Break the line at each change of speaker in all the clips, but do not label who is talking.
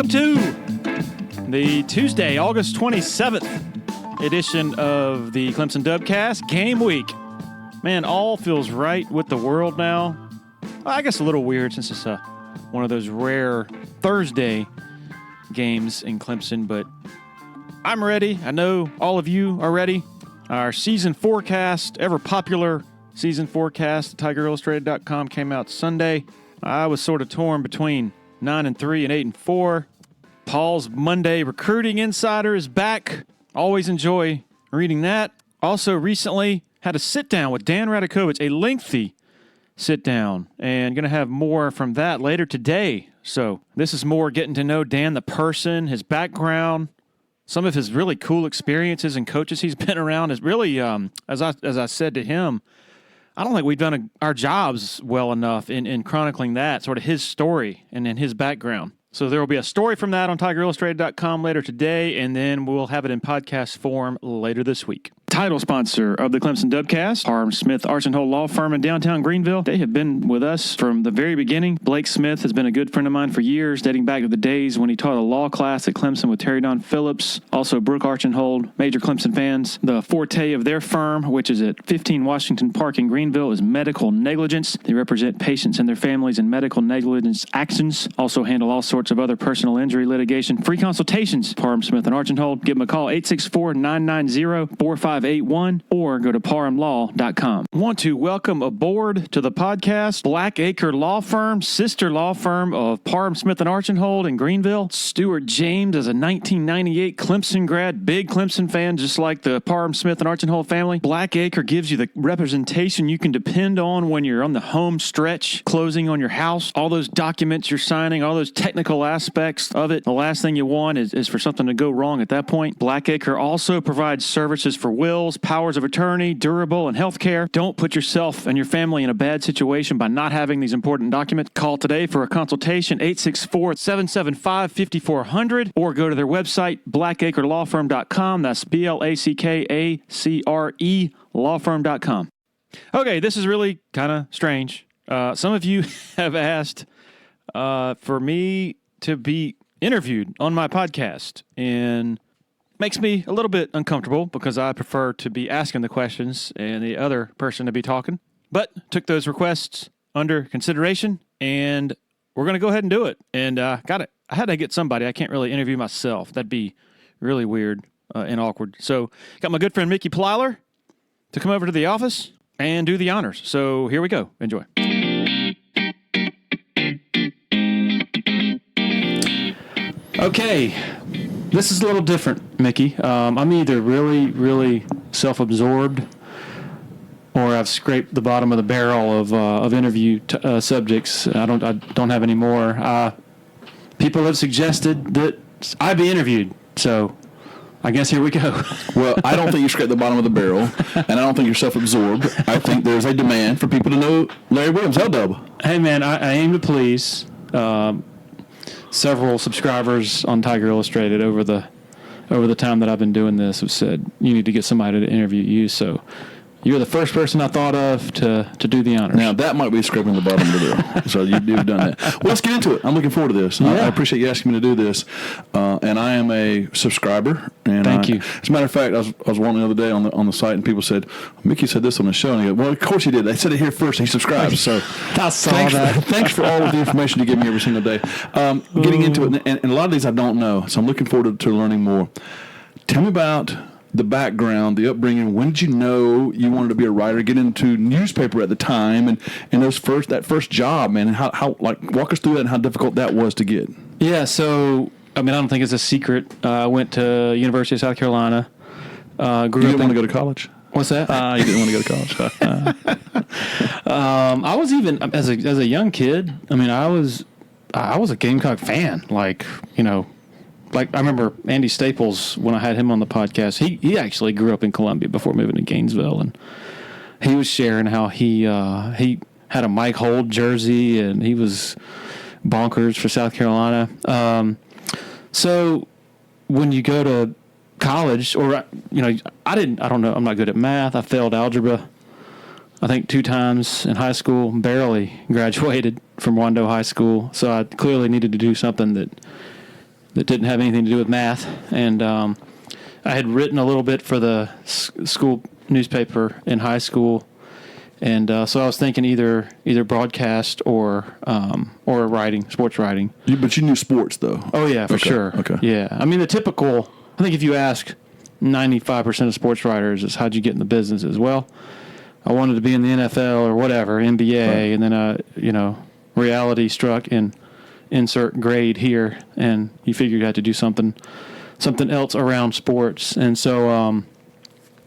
Welcome to the Tuesday, August 27th edition of the Clemson Dubcast Game Week. Man, all feels right with the world now. I guess a little weird since it's one of those rare Thursday games in Clemson, but I'm ready. I know all of you are ready. Our season forecast, ever popular season forecast at TigerIllustrated.com came out Sunday. I was sort of torn between 9-3 and 8-4. Paul's Monday Recruiting Insider is back. Always enjoy reading that. Also, recently had a sit-down with Dan Radakovich, a lengthy sit-down, and going to have more from that later today. So this is more getting to know Dan the person, his background, some of his really cool experiences and coaches he's been around. Is really, as I said to him, I don't think we've done our jobs well enough in chronicling that, sort of his story and his background. So there will be a story from that on TigerIllustrated.com later today, and then we'll have it in podcast form later this week. Title sponsor of the Clemson Dubcast, Parham Smith Archenhold Law Firm in downtown Greenville. They have been with us from the very beginning. Blake Smith has been a good friend of mine for years, dating back to the days when he taught a law class at Clemson with Terry Don Phillips. Also, Brooke Archenhold, major Clemson fans. The forte of their firm, which is at 15 Washington Park in Greenville, is medical negligence. They represent patients and their families in medical negligence actions. Also handle all sorts of other personal injury litigation. Free consultations, Parham Smith and Archenhold. Give them a call, 864-990-4581, or go to parhamlaw.com. Want to welcome aboard to the podcast Black Acre Law Firm, sister law firm of Parham Smith and Archenhold in Greenville. Stuart James is a 1998 Clemson grad, big Clemson fan, just like the Parham Smith and Archenhold family. Black Acre gives you the representation you can depend on when you're on the home stretch, closing on your house. All those documents you're signing, all those technical aspects of it. The last thing you want is for something to go wrong at that point. Black Acre also provides services for wills, powers of attorney, durable, and healthcare. Don't put yourself and your family in a bad situation by not having these important documents. Call today for a consultation, 864-775-5400, or go to their website, blackacrelawfirm.com. That's BLACKACRE lawfirm.com. Okay, this is really kind of strange. Some of you have asked for me to be interviewed on my podcast, and makes me a little bit uncomfortable because I prefer to be asking the questions and the other person to be talking. But took those requests under consideration, and we're going to go ahead and do it. And got it. I had to get somebody. I can't really interview myself. That'd be really weird and awkward. So got my good friend Mickey Plyler to come over to the office and do the honors. So here we go. Enjoy. Okay. This is a little different, Mickey. I'm either really, really self-absorbed, or I've scraped the bottom of the barrel of interview subjects. I don't have any more. People have suggested that I be interviewed, so I guess here we go.
Well, I don't think you scraped the bottom of the barrel, and I don't think you're self-absorbed. I think there's a demand for people to know Larry Williams, L-Dub.
Hey, man, I aim to please. Several subscribers on Tiger Illustrated over the time that I've been doing this have said you need to get somebody to interview you. So you're the first person I thought of to do the honors.
Now that might be scraping the bottom of the barrel. So you've done that. Well, let's get into it. I'm looking forward to this. Yeah. I appreciate you asking me to do this. And I am a subscriber. And
Thank you.
As a matter of fact, I was one the other day on the site, and people said, Mickey said this on the show. And I go, well, of course he did. They said it here first, and he subscribed. So
I saw that.
Thanks for all of the information you give me every single day. Getting into it, and a lot of these I don't know, so I'm looking forward to learning more. Tell me about the background, the upbringing. When did you know you wanted to be a writer, get into newspaper at the time, and that first job, man, and how walk us through that and how difficult that was to get?
Yeah, so I don't think it's a secret. I went to University of South Carolina.
You didn't want to go to college?
What's that?
You didn't want to go to college.
I was even as a young kid. I was a Gamecock fan. Like I remember Andy Staples when I had him on the podcast. He actually grew up in Columbia before moving to Gainesville, and he was sharing how he had a Mike Holt jersey and he was bonkers for South Carolina. So when you go to college, or I don't know. I'm not good at math. I failed algebra, I think 2 times in high school. Barely graduated from Wando High School, so I clearly needed to do something that that didn't have anything to do with math. And I had written a little bit for the school newspaper in high school. And so I was thinking either broadcast or writing, sports writing.
But you knew sports, though.
Oh, yeah, for sure.
Okay.
Yeah. I mean, I think if you ask 95% of sports writers is how'd you get in the business as well, I wanted to be in the NFL or whatever, NBA, right. And then, reality struck and insert grade here, and you figured you had to do something else around sports. And so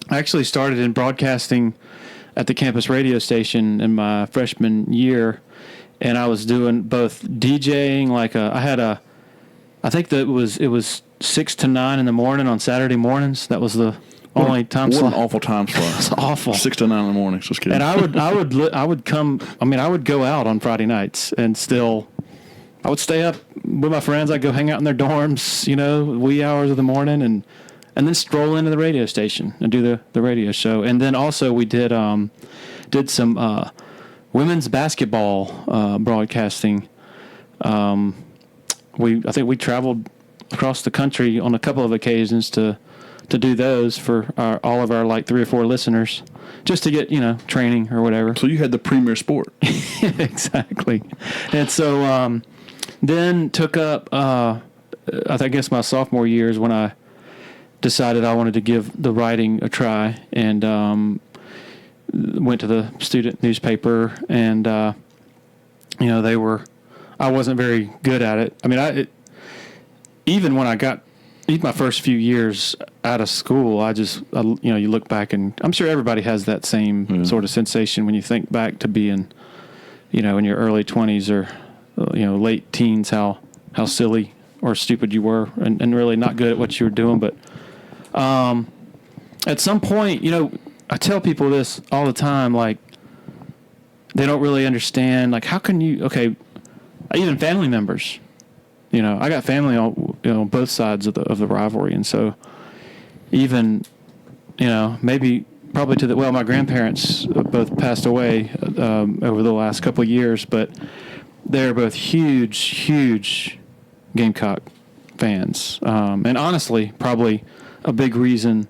I actually started in broadcasting at the campus radio station in my freshman year, and I was doing both DJing, I think that it was 6 to 9 in the morning on Saturday mornings. That was the only time slot.
What an awful time slot.
It's awful.
6 to 9 in the morning. Just kidding.
And I would go out on Friday nights and still, I would stay up with my friends. I'd go hang out in their dorms, wee hours of the morning, and then stroll into the radio station and do the radio show. And then also we did some women's basketball broadcasting. I think we traveled across the country on a couple of occasions to do those for all of our 3 or 4 listeners, just to get training or whatever.
So you had the premier sport.
Exactly. And so then took up I guess my sophomore year is when I decided I wanted to give the writing a try, and went to the student newspaper, and I wasn't very good at it. I mean, even my first few years out of school, you look back, and I'm sure everybody has that same sort of sensation when you think back to being, in your early 20s or, late teens, how silly or stupid you were, and really not good at what you were doing. But at some point, I tell people this all the time, they don't really understand, how can you, even family members, I got family on both sides of the rivalry. And so even, probably my grandparents both passed away over the last couple of years, but they're both huge Gamecock fans. And honestly, probably a big reason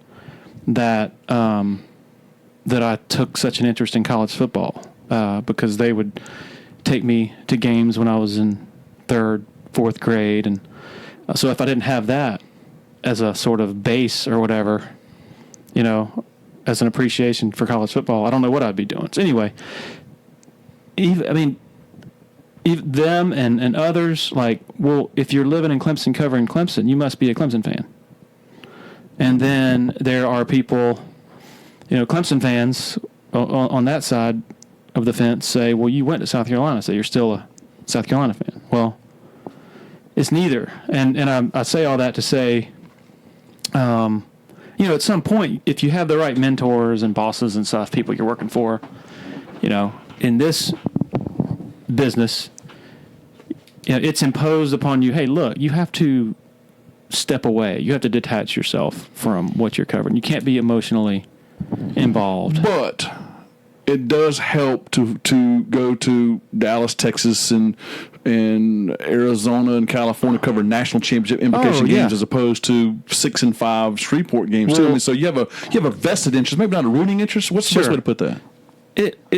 that I took such an interest in college football, because they would take me to games when I was in 3rd, 4th grade. And so if I didn't have that as a sort of base or whatever, as an appreciation for college football, I don't know what I'd be doing. So anyway, even them and others, if you're living in Clemson covering Clemson, you must be a Clemson fan. And then there are people, Clemson fans on that side of the fence say, well, you went to South Carolina, so you're still a South Carolina fan. Well, it's neither. And I say all that to say, at some point, if you have the right mentors and bosses and stuff, people you're working for, in this business, it's imposed upon you, hey, look, you have to step away. You have to detach yourself from what you're covering. You can't be emotionally involved.
But it does help to go to Dallas, Texas, and Arizona and California, cover national championship implication games as opposed to 6 and 5 Shreveport games too. I mean, so you have a vested interest, maybe not a rooting interest. What's the best way to put that?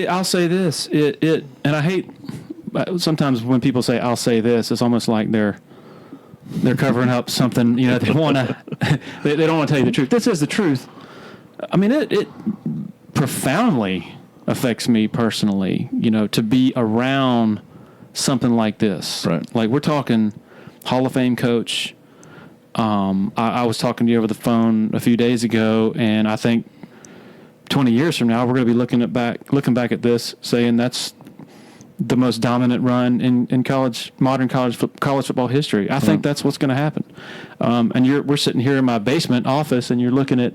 I'll say this. And I hate sometimes when people say I'll say this, it's almost like they're covering up something. They want to. They don't want to tell you the truth. This is the truth. I mean, it profoundly affects me personally, to be around something like this.
Right.
Like, we're talking Hall of Fame coach. I was talking to you over the phone a few days ago, and I think 20 years from now, we're going to be looking back at this, saying that's the most dominant run in modern college football history. I think that's what's going to happen. And we're sitting here in my basement office, and you're looking at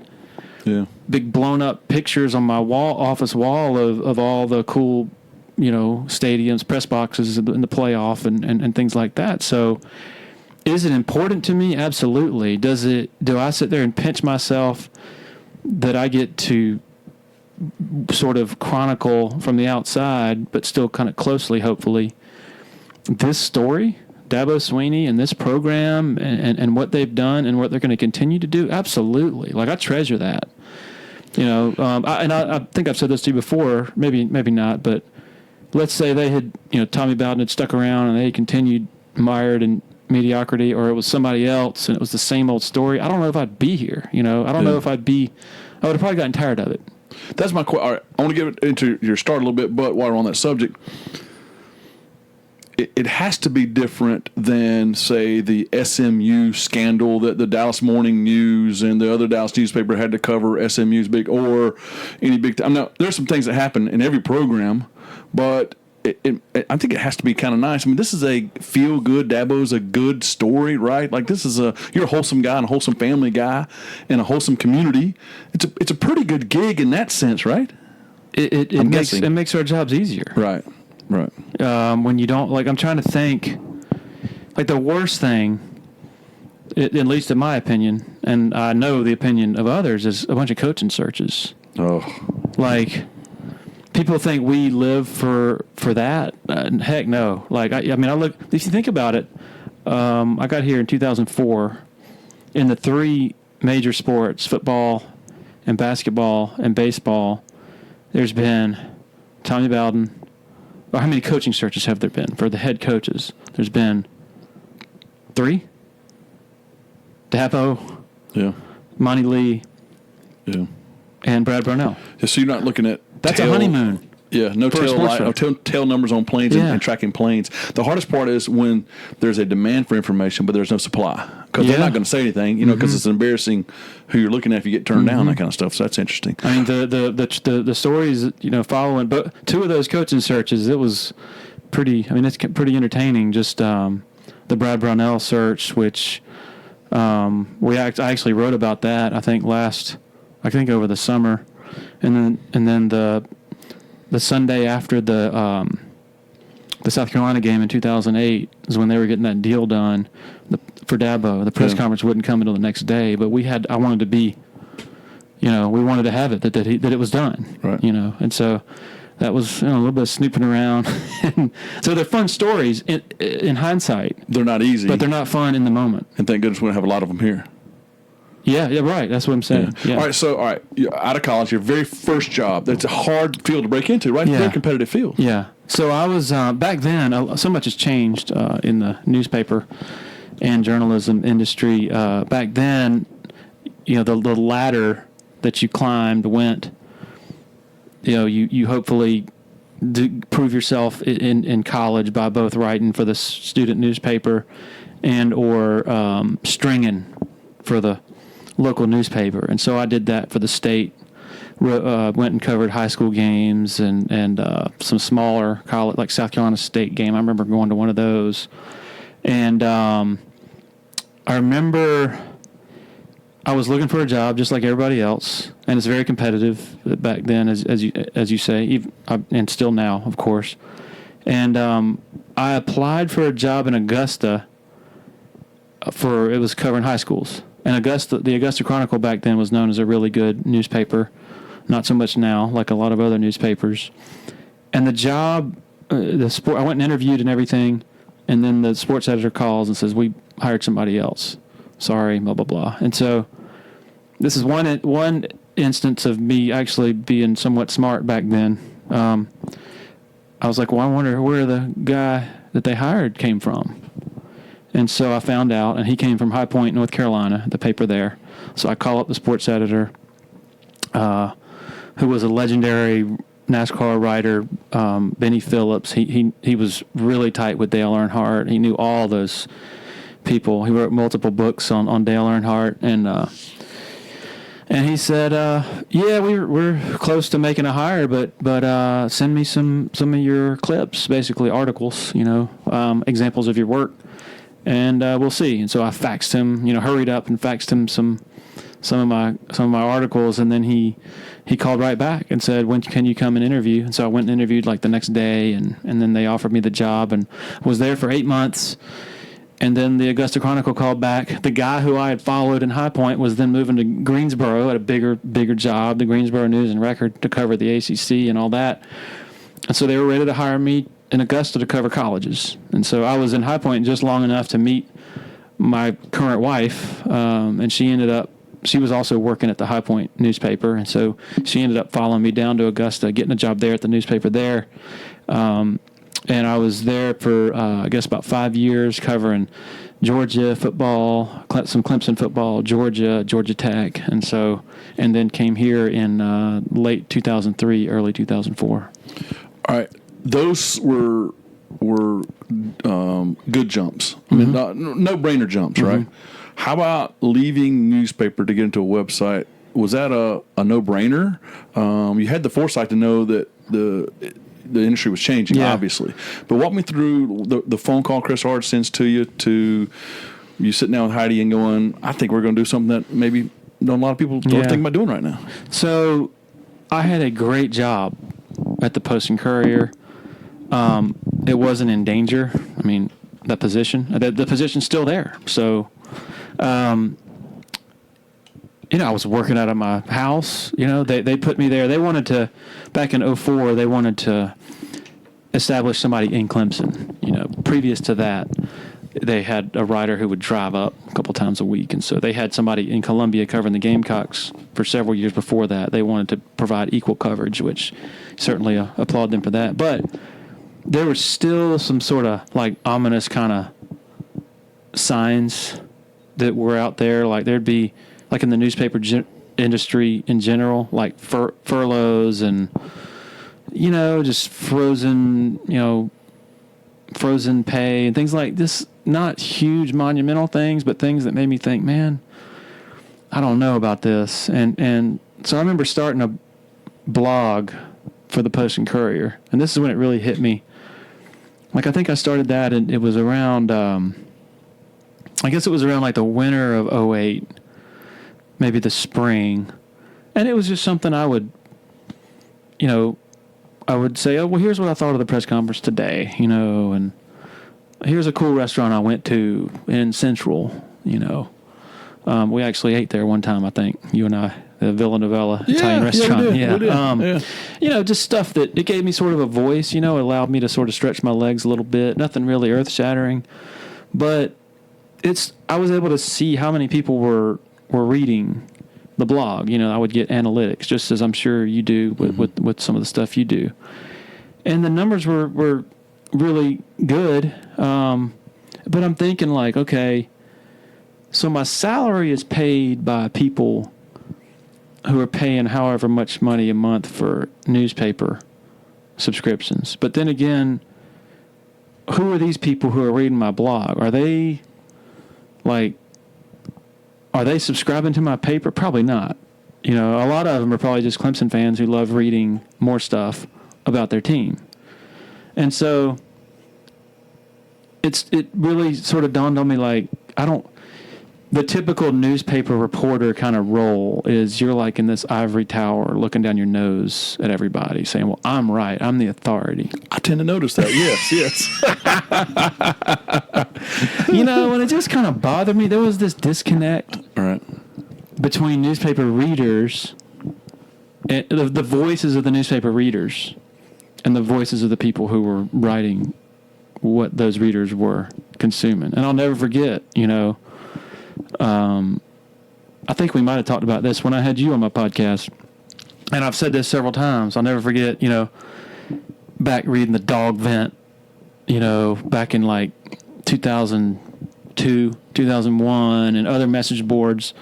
big blown up pictures on my office wall of all the cool, stadiums, press boxes in the playoff and things like that. So is it important to me? Absolutely. Do I sit there and pinch myself that I get to sort of chronicle from the outside, but still kind of closely, hopefully, this story Dabo Swinney and this program and what they've done and what they're going to continue to do? Absolutely. Like, I treasure that. I think I've said this to you before, maybe not, but let's say they had, Tommy Bowden had stuck around and they had continued mired in mediocrity, or it was somebody else and it was the same old story. I don't know if I'd be here. I don't know if I would have probably gotten tired of it.
That's my question. All right, I want to get into your start a little bit, but while we're on that subject, it has to be different than, say, the SMU scandal that the Dallas Morning News and the other Dallas newspaper had to cover SMU's big, or any big time. Now, there's some things that happen in every program, but I think it has to be kind of nice. I mean, this is a feel-good, Dabo's a good story, right? Like, you're a wholesome guy and a wholesome family guy in a wholesome community. It's a pretty good gig in that sense, right?
It makes our jobs easier.
Right.
When you don't, like, I'm trying to think, like, the worst thing, at least in my opinion, and I know the opinion of others, is a bunch of coaching searches.
Oh.
Like, people think we live for that. Heck no. Like, I look, if you think about it, I got here in 2004. In the three major sports, football and basketball and baseball, there's been Tommy Bowden. Or how many coaching searches have there been for the head coaches? There's been 3. Dabo.
Yeah.
Monty Lee.
Yeah.
And Brad Brownell.
Yeah, so you're not looking at
that's a honeymoon.
Yeah, no tail numbers on planes and tracking planes. The hardest part is when there's a demand for information, but there's no supply. Because they're not going to say anything, because it's embarrassing who you're looking at if you get turned down, that kind of stuff. So that's interesting.
I mean, the stories, following, but 2 of those coaching searches, it was pretty, it's pretty entertaining. Just the Brad Brownell search, which I actually wrote about that, I think over the summer. And then the Sunday after the South Carolina game in 2008 is when they were getting that deal done for Dabo. The press conference wouldn't come until the next day, but I wanted to be, we wanted to have it that it was done,
right?
And so that was a little bit of snooping around. So they're fun stories in hindsight.
They're not easy,
but they're not fun in the moment.
And thank goodness we don't have a lot of them here.
Yeah, right. That's what I'm saying. Yeah.
All right. You're out of college, your very first job. That's a hard field to break into, right?
Yeah.
Very competitive field.
Yeah. So I was, back then, so much has changed in the newspaper and journalism industry. Back then, the ladder that you climbed went, you hopefully prove yourself in college by both writing for the student newspaper and or stringing for the local newspaper. And so I did that for the state. Went and covered high school games and some smaller college, like South Carolina State game. I remember going to one of those. And I remember I was looking for a job just like everybody else, and it's very competitive back then, as you say, and still now, of course. And I applied for a job in Augusta. It was covering high schools. And the Augusta Chronicle back then was known as a really good newspaper, not so much now, like a lot of other newspapers. And the job, I went and interviewed and everything, and then the sports editor calls and says, "We hired somebody else. Sorry, blah blah blah." And so, this is one instance of me actually being somewhat smart back then. I was like, "Well, I wonder where the guy that they hired came from." And so I found out, and he came from High Point, North Carolina, the paper there. So I call up the sports editor, who was a legendary NASCAR rider, Benny Phillips. He was really tight with Dale Earnhardt. He knew all those people. He wrote multiple books on Dale Earnhardt, and he said, "Yeah, we're close to making a hire, but send me some of your clips, basically articles, examples of your work." And we'll see. And so I faxed him, hurried up and faxed him some of my articles, and then he called right back and said, "When can you come and interview?" And so I went and interviewed like the next day, and then they offered me the job, and was there for 8 months. And then the Augusta Chronicle called back. The guy who I had followed in High Point was then moving to Greensboro at a bigger job, the Greensboro News and Record, to cover the ACC and all that. And so they were ready to hire me in Augusta to cover colleges. And so I was in High Point just long enough to meet my current wife, and she was also working at the High Point newspaper, and so she ended up following me down to Augusta, getting a job there at the newspaper there. And I was there for, I guess, about 5 years covering Georgia football, some Clemson football, Georgia Tech, and then came here in late 2003, early 2004.
All right. Those were good jumps. I mean, no-brainer jumps, right? How about leaving newspaper to get into a website? Was that a no-brainer? You had the foresight to know that the industry was changing, obviously. But walk me through the phone call Chris Hard sends to you sitting down with Heidi and going, I think we're going to do something that maybe not a lot of people are thinking about doing right now.
So I had a great job at the Post and Courier. It wasn't in danger. I mean, the position's still there. So, I was working out of my house. They put me there. They wanted to, back in 2004, they wanted to establish somebody in Clemson. Previous to that, they had a writer who would drive up a couple times a week. And so they had somebody in Columbia covering the Gamecocks for several years before that. They wanted to provide equal coverage, which certainly applaud them for that. But there was still some sort of like ominous kind of signs that were out there. Like there'd be, like in the newspaper industry in general, like furloughs and, just frozen pay and things like this. Not huge monumental things, but things that made me think, man, I don't know about this. And so I remember starting a blog for the Post and Courier, and this is when it really hit me. Like I think I started that, and it was around, I guess it was around like the winter of 2008, maybe the spring. And it was just something I would say, oh, well, here's what I thought of the press conference today, and here's a cool restaurant I went to in Central, we actually ate there one time, I think, you and I, the Villa Novella Italian restaurant.
We did.
Just stuff that it gave me sort of a voice, it allowed me to sort of stretch my legs a little bit. Nothing really earth shattering, but I was able to see how many people were reading the blog. I would get analytics, just as I'm sure you do with some of the stuff you do. And the numbers were really good. But I'm thinking like, okay, so my salary is paid by people who are paying however much money a month for newspaper subscriptions. But then again, who are these people who are reading my blog? Are they subscribing to my paper? Probably not. A lot of them are probably just Clemson fans who love reading more stuff about their team. And so it really sort of dawned on me, like, the typical newspaper reporter kind of role is you're like in this ivory tower looking down your nose at everybody saying, well, I'm right. I'm the authority.
I tend to notice that. Yes.
And it just kind of bothered me. There was this disconnect between newspaper readers, and the voices of the newspaper readers, and the voices of the people who were writing what those readers were consuming. And I'll never forget, I think we might have talked about this when I had you on my podcast, and I've said this several times. I'll never forget, back reading the Dog Vent, back in like 2002, 2001, and other message boards.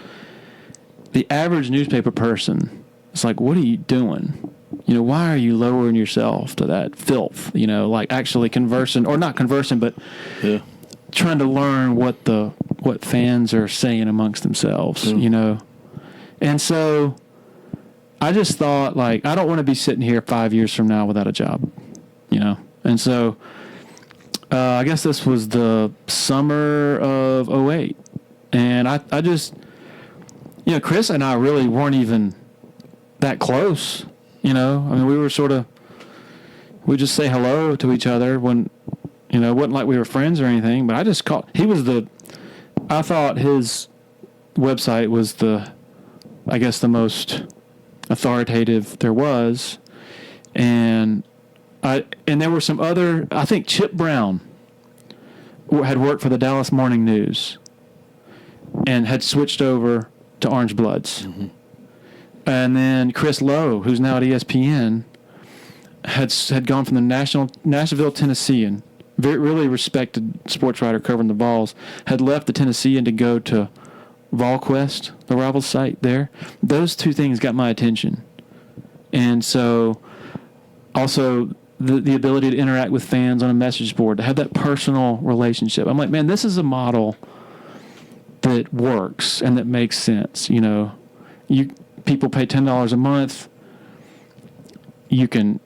The average newspaper person is like, what are you doing? Why are you lowering yourself to that filth? Like actually conversing, or not conversing, but trying to learn what fans are saying amongst themselves, And so I just thought, like, I don't want to be sitting here 5 years from now without a job, And so I guess this was the summer of 2008. And I just, Chris and I really weren't even that close, I mean, we were we just say hello to each other when, it wasn't like we were friends or anything, but I just I thought his website was the most authoritative there was. And And there were some other, I think Chip Brown had worked for the Dallas Morning News and had switched over to Orange Bloods. Mm-hmm. And then Chris Lowe, who's now at ESPN, had gone from the Nashville Tennessean, really respected sports writer covering the Vols, had left the Tennessean to go to VolQuest, the Rivals site there. Those two things got my attention. And so also the ability to interact with fans on a message board, to have that personal relationship. I'm like, man, this is a model that works and that makes sense. You know, people pay $10 a month. You can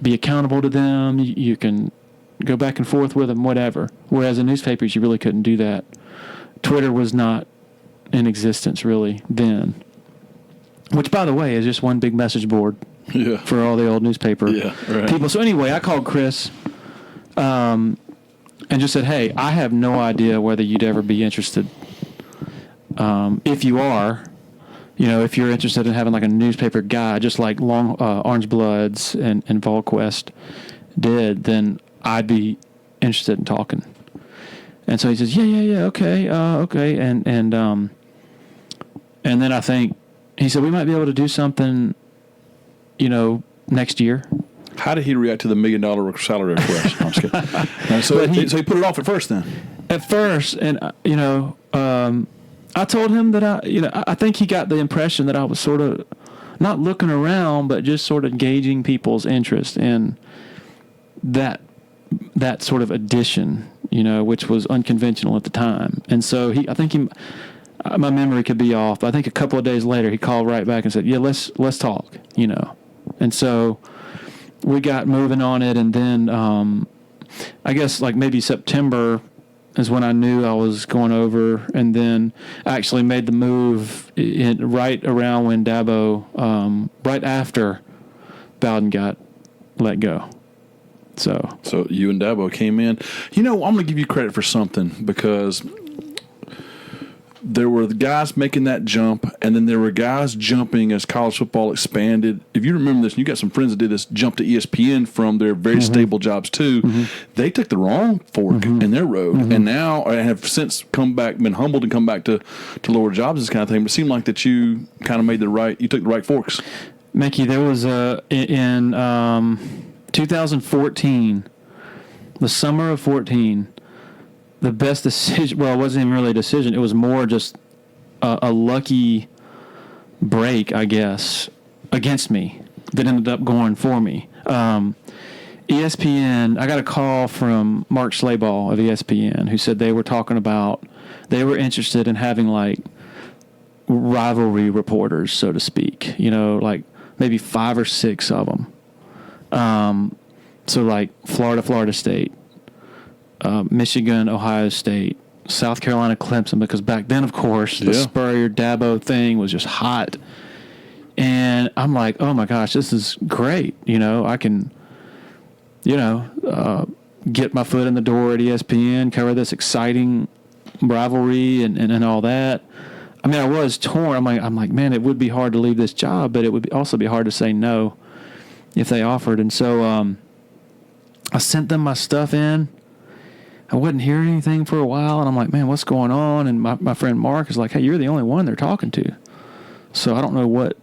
be accountable to them. You can go back and forth with them, whatever. Whereas in newspapers, you really couldn't do that. Twitter was not in existence really then. Which, by the way, is just one big message board. Yeah. For all the old newspaper people. So anyway, I called Chris and just said, hey, I have no idea whether you'd ever be interested. If you are, you know, if you're interested in having like a newspaper guy, just like Orange Bloods and VolQuest did, then I'd be interested in talking. And so he says, yeah, okay. And then I think, he said, we might be able to do something, you know, next year.
How did he react to the $1 million salary request? I'm just kidding. So he put it off at first then?
At first, and, you know, I told him that I think he got the impression that I was sort of not looking around, but just sort of gauging people's interest in that sort of addition, you know, which was unconventional at the time. And so I think my memory could be off, but I think a couple of days later he called right back and said, yeah, let's talk, you know. And so we got moving on it, and then I guess like maybe September is when I knew I was going over, and then I actually made the move right around when Dabo, right after Bowden got let go. So
you and Dabo came in. You know, I'm going to give you credit for something, because there were the guys making that jump, and then there were guys jumping as college football expanded. If you remember this, and you got some friends that did this jump to ESPN from their very stable jobs too, they took the wrong fork in their road, and now have since been humbled and come back to lower jobs, this kind of thing. But it seemed like that you kind of you took the right forks.
Mickey, there was in 2014, the summer of 14, the best decision, well, it wasn't even really a decision. It was more just a lucky break, I guess, against me that ended up going for me. ESPN, I got a call from Mark Schlabach of ESPN, who said they were interested in having like rivalry reporters, so to speak, you know, like maybe 5 or 6 of them. So like Florida State, Michigan, Ohio State, South Carolina, Clemson, because back then, of course, the Spurrier Dabo thing was just hot. And I'm like, oh my gosh, this is great. You know, I can, you know, get my foot in the door at ESPN, cover this exciting rivalry and all that. I mean, I was torn. I'm like, man, it would be hard to leave this job, but it would also be hard to say no if they offered. And so I sent them my stuff in. I wasn't hearing anything for a while, and I'm like, man, what's going on? And my friend Mark is like, hey, you're the only one they're talking to. So I don't know what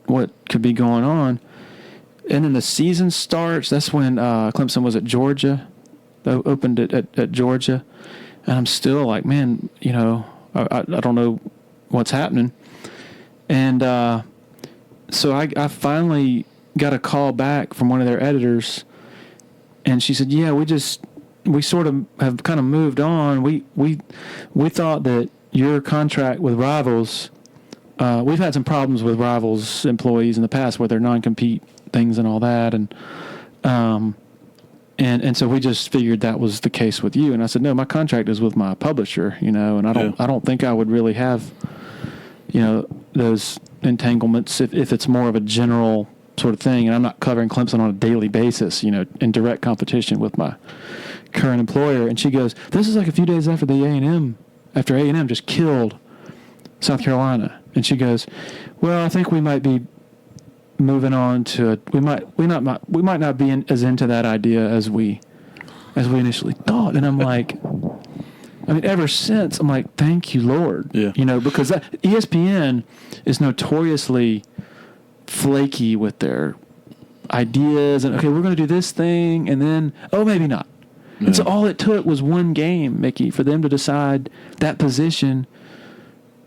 could be going on. And then the season starts. That's when Clemson was at Georgia. They opened it at Georgia. And I'm still like, man, you know, I don't know what's happening. And so I finally got a call back from one of their editors, and she said, yeah, we sort of have kind of moved on. We thought that your contract with Rivals, we've had some problems with Rivals employees in the past with their non-compete things and all that, and so we just figured that was the case with you. And I said, no, my contract is with my publisher, you know, and I don't think I would really have, you know, those entanglements if it's more of a general sort of thing, and I'm not covering Clemson on a daily basis, you know, in direct competition with my current employer. And she goes, this is like a few days after A&M just killed South Carolina. And she goes, well, I think we might be moving on to we might not be as into that idea as we initially thought. And I'm like, I mean, ever since I'm like, thank you, Lord.
Yeah.
Because ESPN is notoriously flaky with their ideas, and okay, we're going to do this thing, and then maybe not. Yeah. And so all it took was one game, Mickey, for them to decide that position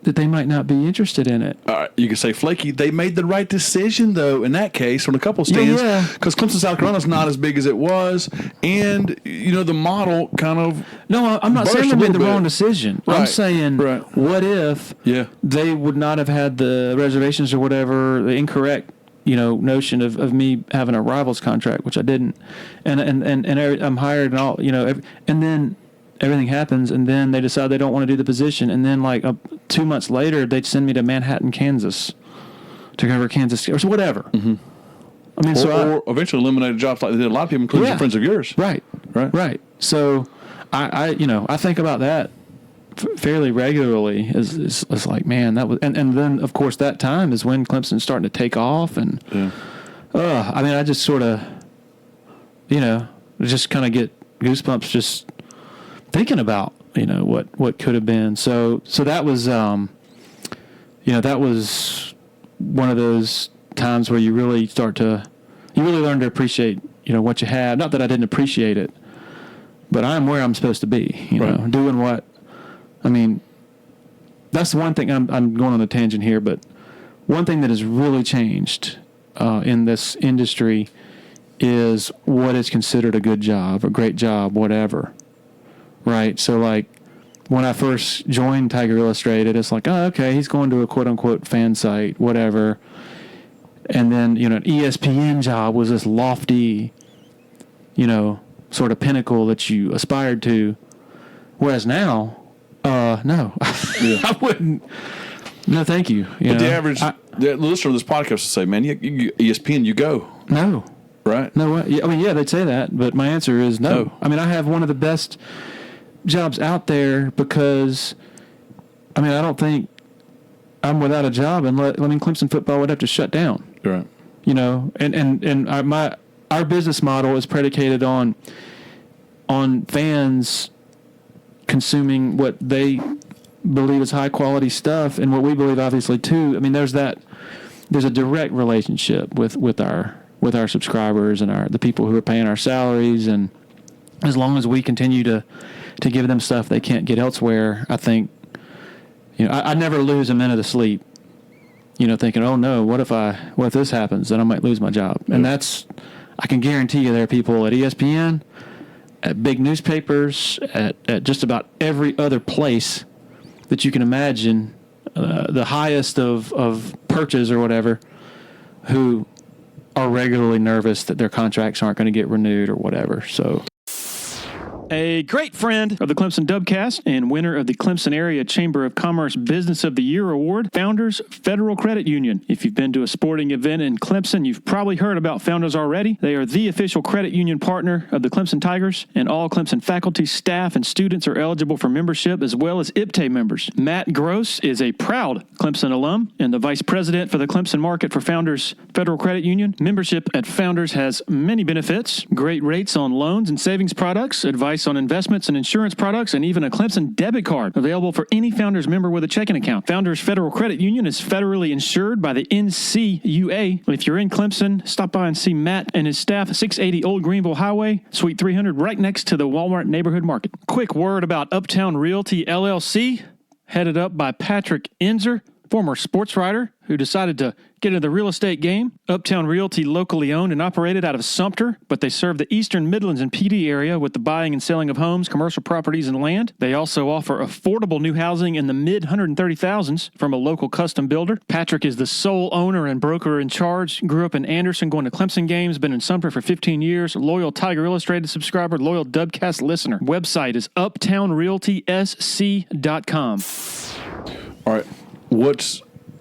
that they might not be interested in it.
You could say flaky. They made the right decision, though, in that case, on a couple of stands. Because Clemson, South Carolina's not as big as it was. And, the model kind of.
No, I'm not saying they made the wrong decision.
Right.
I'm saying, what if they would not have had the reservations or whatever, the incorrect, notion of me having a rivals contract, which I didn't. And I'm hired and all, and then everything happens, and then they decide they don't want to do the position, and then 2 months later they'd send me to Manhattan, Kansas to cover Kansas or whatever. Mm-hmm. I mean, or
eventually eliminated jobs like they did a lot of people, including some friends of yours.
Right. So I think about that fairly regularly. Is like, man, that was, and then of course that time is when Clemson's starting to take off, and I mean, I just sort of just kind of get goosebumps just thinking about what could have been. So that was that was one of those times where you really learn to appreciate what you have. Not that I didn't appreciate it, but I'm where I'm supposed to be. Doing what. I mean, that's the one thing. I'm going on a tangent here, but one thing that has really changed in this industry is what is considered a good job, a great job, whatever. Right. So when I first joined Tiger Illustrated, it's like, oh, okay, he's going to a quote unquote fan site, whatever. And then, an ESPN job was this lofty, sort of pinnacle that you aspired to. Whereas now, no, I wouldn't. No, thank you.
But the average the listener of this podcast will say, man, you ESPN, you go.
No.
Right?
No way. I mean, yeah, they'd say that, but my answer is no. I mean, I have one of the best jobs out there because, I mean, I don't think I'm without a job unless, Clemson football would have to shut down.
Right.
And our business model is predicated on fans consuming what they believe is high quality stuff, and what we believe obviously too. I mean, there's a direct relationship with our subscribers and the people who are paying our salaries, and as long as we continue to give them stuff they can't get elsewhere, I think, I never lose a minute of sleep, thinking, oh no, what if this happens, then I might lose my job. And I can guarantee you there are people at ESPN, at big newspapers, at just about every other place that you can imagine, the highest of perches or whatever, who are regularly nervous that their contracts aren't going to get renewed or whatever. So, a great friend of the Clemson Dubcast and winner of the Clemson Area Chamber of Commerce Business of the Year Award, Founders Federal Credit Union. If you've been to a sporting event in Clemson, you've probably heard about Founders already. They are the official credit union partner of the Clemson Tigers, and all Clemson faculty, staff, and students are eligible for membership, as well as IPTAY members. Matt Gross is a proud Clemson alum and the vice president for the Clemson market for Founders Federal Credit Union. Membership at Founders has many benefits: great rates on loans and savings products, advice on investments and insurance products, and even a Clemson debit card available for any Founders member with a checking account. Founders Federal Credit Union is federally insured by the NCUA. If you're in Clemson, stop by and see Matt and his staff, 680 Old Greenville Highway, Suite 300, right next to the Walmart Neighborhood Market. Quick word about Uptown Realty LLC, headed up by Patrick Enzer, former sports writer who decided to get into the real estate game. Uptown Realty, locally owned and operated out of Sumter, but they serve the Eastern Midlands and PD area with the buying and selling of homes, commercial properties, and land. They also offer affordable new housing in the mid-130,000s from a local custom builder. Patrick is the sole owner and broker in charge. Grew up in Anderson, going to Clemson games, been in Sumter for 15 years, loyal Tiger Illustrated subscriber, loyal Dubcast listener. Website is uptownrealtysc.com.
All right.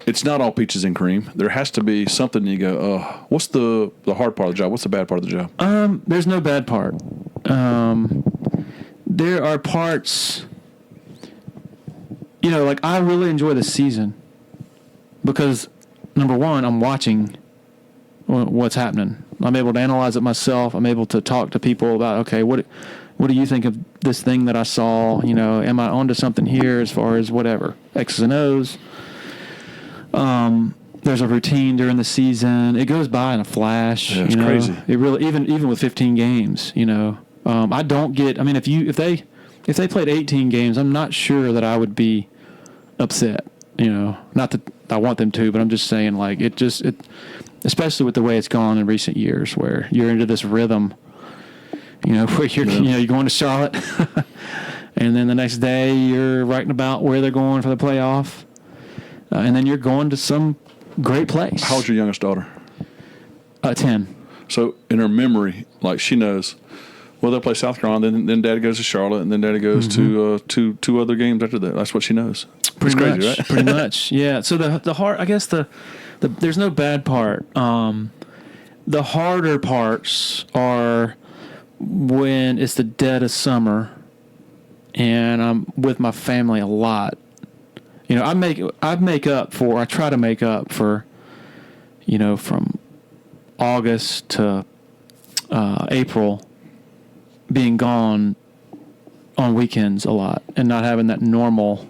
It's not all peaches and cream. There has to be something you go, oh, what's the hard part of the job? What's the bad part of the job?
There's no bad part. There are parts, I really enjoy the season because, number one, I'm watching what's happening. I'm able to analyze it myself. I'm able to talk to people about, okay, what do you think of this thing that I saw? You know, am I onto something here as far as whatever, X's and O's? There's a routine during the season. It goes by in a flash.
Yeah, it's crazy.
It really, even with 15 games, you know, I don't get, I mean, if they played 18 games, I'm not sure that I would be upset, you know, not that I want them to, but I'm just saying, like, it especially with the way it's gone in recent years, where you're into this rhythm, you know, where you're going to Charlotte and then the next day you're writing about where they're going for the playoff. And then you're going to some great place.
How old's your youngest daughter?
10.
So in her memory, like, she knows, well, they'll play South Carolina, then Daddy goes to Charlotte, and then Daddy goes to two other games after that. That's what she knows.
Pretty
crazy,
much,
right?
Pretty much, yeah. So the hard, I guess the there's no bad part. The harder parts are when it's the dead of summer, and I'm with my family a lot. You know, I try to make up for, you know, from August to April being gone on weekends a lot and not having that normal,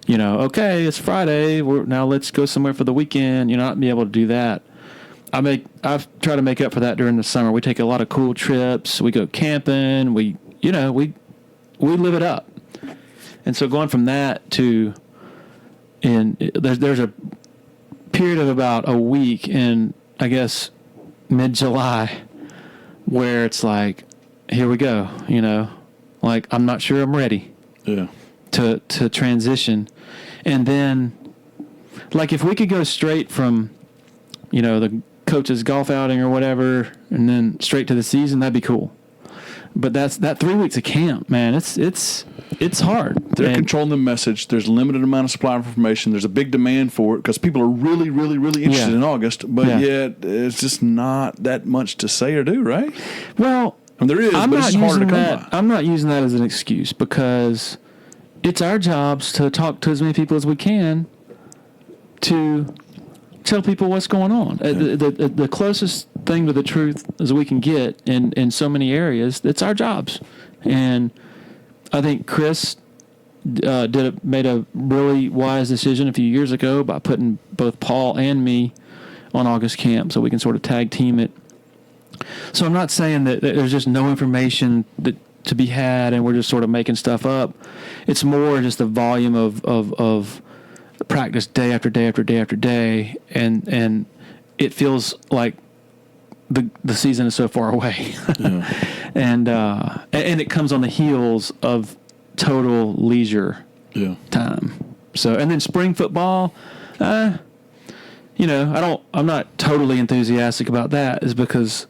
you know, okay, it's Friday, now let's go somewhere for the weekend, you know, not be able to do that. I've tried to make up for that during the summer. We take a lot of cool trips, we go camping, we live it up. And so going from that to there's a period of about a week in, I guess, mid-July where it's like, here we go, you know, like, I'm not sure I'm ready to transition. And then, like, if we could go straight from, you know, the coach's golf outing or whatever and then straight to the season, that'd be cool. But that 3 weeks of camp, man, it's hard.
They're controlling the message. There's a limited amount of supply of information. There's a big demand for it because people are really, really, really interested in August. But yet, it's just not that much to say or do, right?
Well,
and there is, but it's hard to come by.
I'm not using that as an excuse because it's our jobs to talk to as many people as we can to tell people what's going on. The closest thing to the truth as we can get in so many areas, it's our jobs. And I think Chris made a really wise decision a few years ago by putting both Paul and me on August camp so we can sort of tag team it. So I'm not saying that there's just no information to be had and we're just sort of making stuff up. It's more just the volume of practice day after day after day after day, and it feels like the season is so far away. And it comes on the heels of total leisure time. So, and then spring football, you know, I'm not totally enthusiastic about that, is because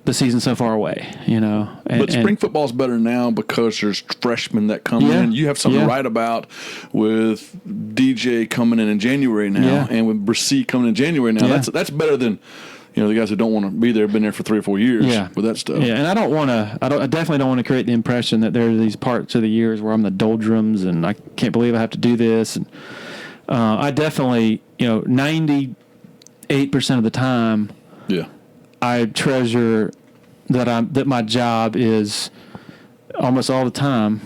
the season's so far away, you know.
But spring football's better now because there's freshmen that come in. You have something to write about with DJ coming in January now, and with Brissy coming in January now. That's better than, you know, the guys that don't want to be there, been there for 3 or 4 years with that stuff. Yeah, and I definitely don't want to create the impression that there are these parts of the years where I'm the doldrums and I can't believe I have to do this. And I definitely, you know, 98% of the time, I treasure that my job is almost all the time,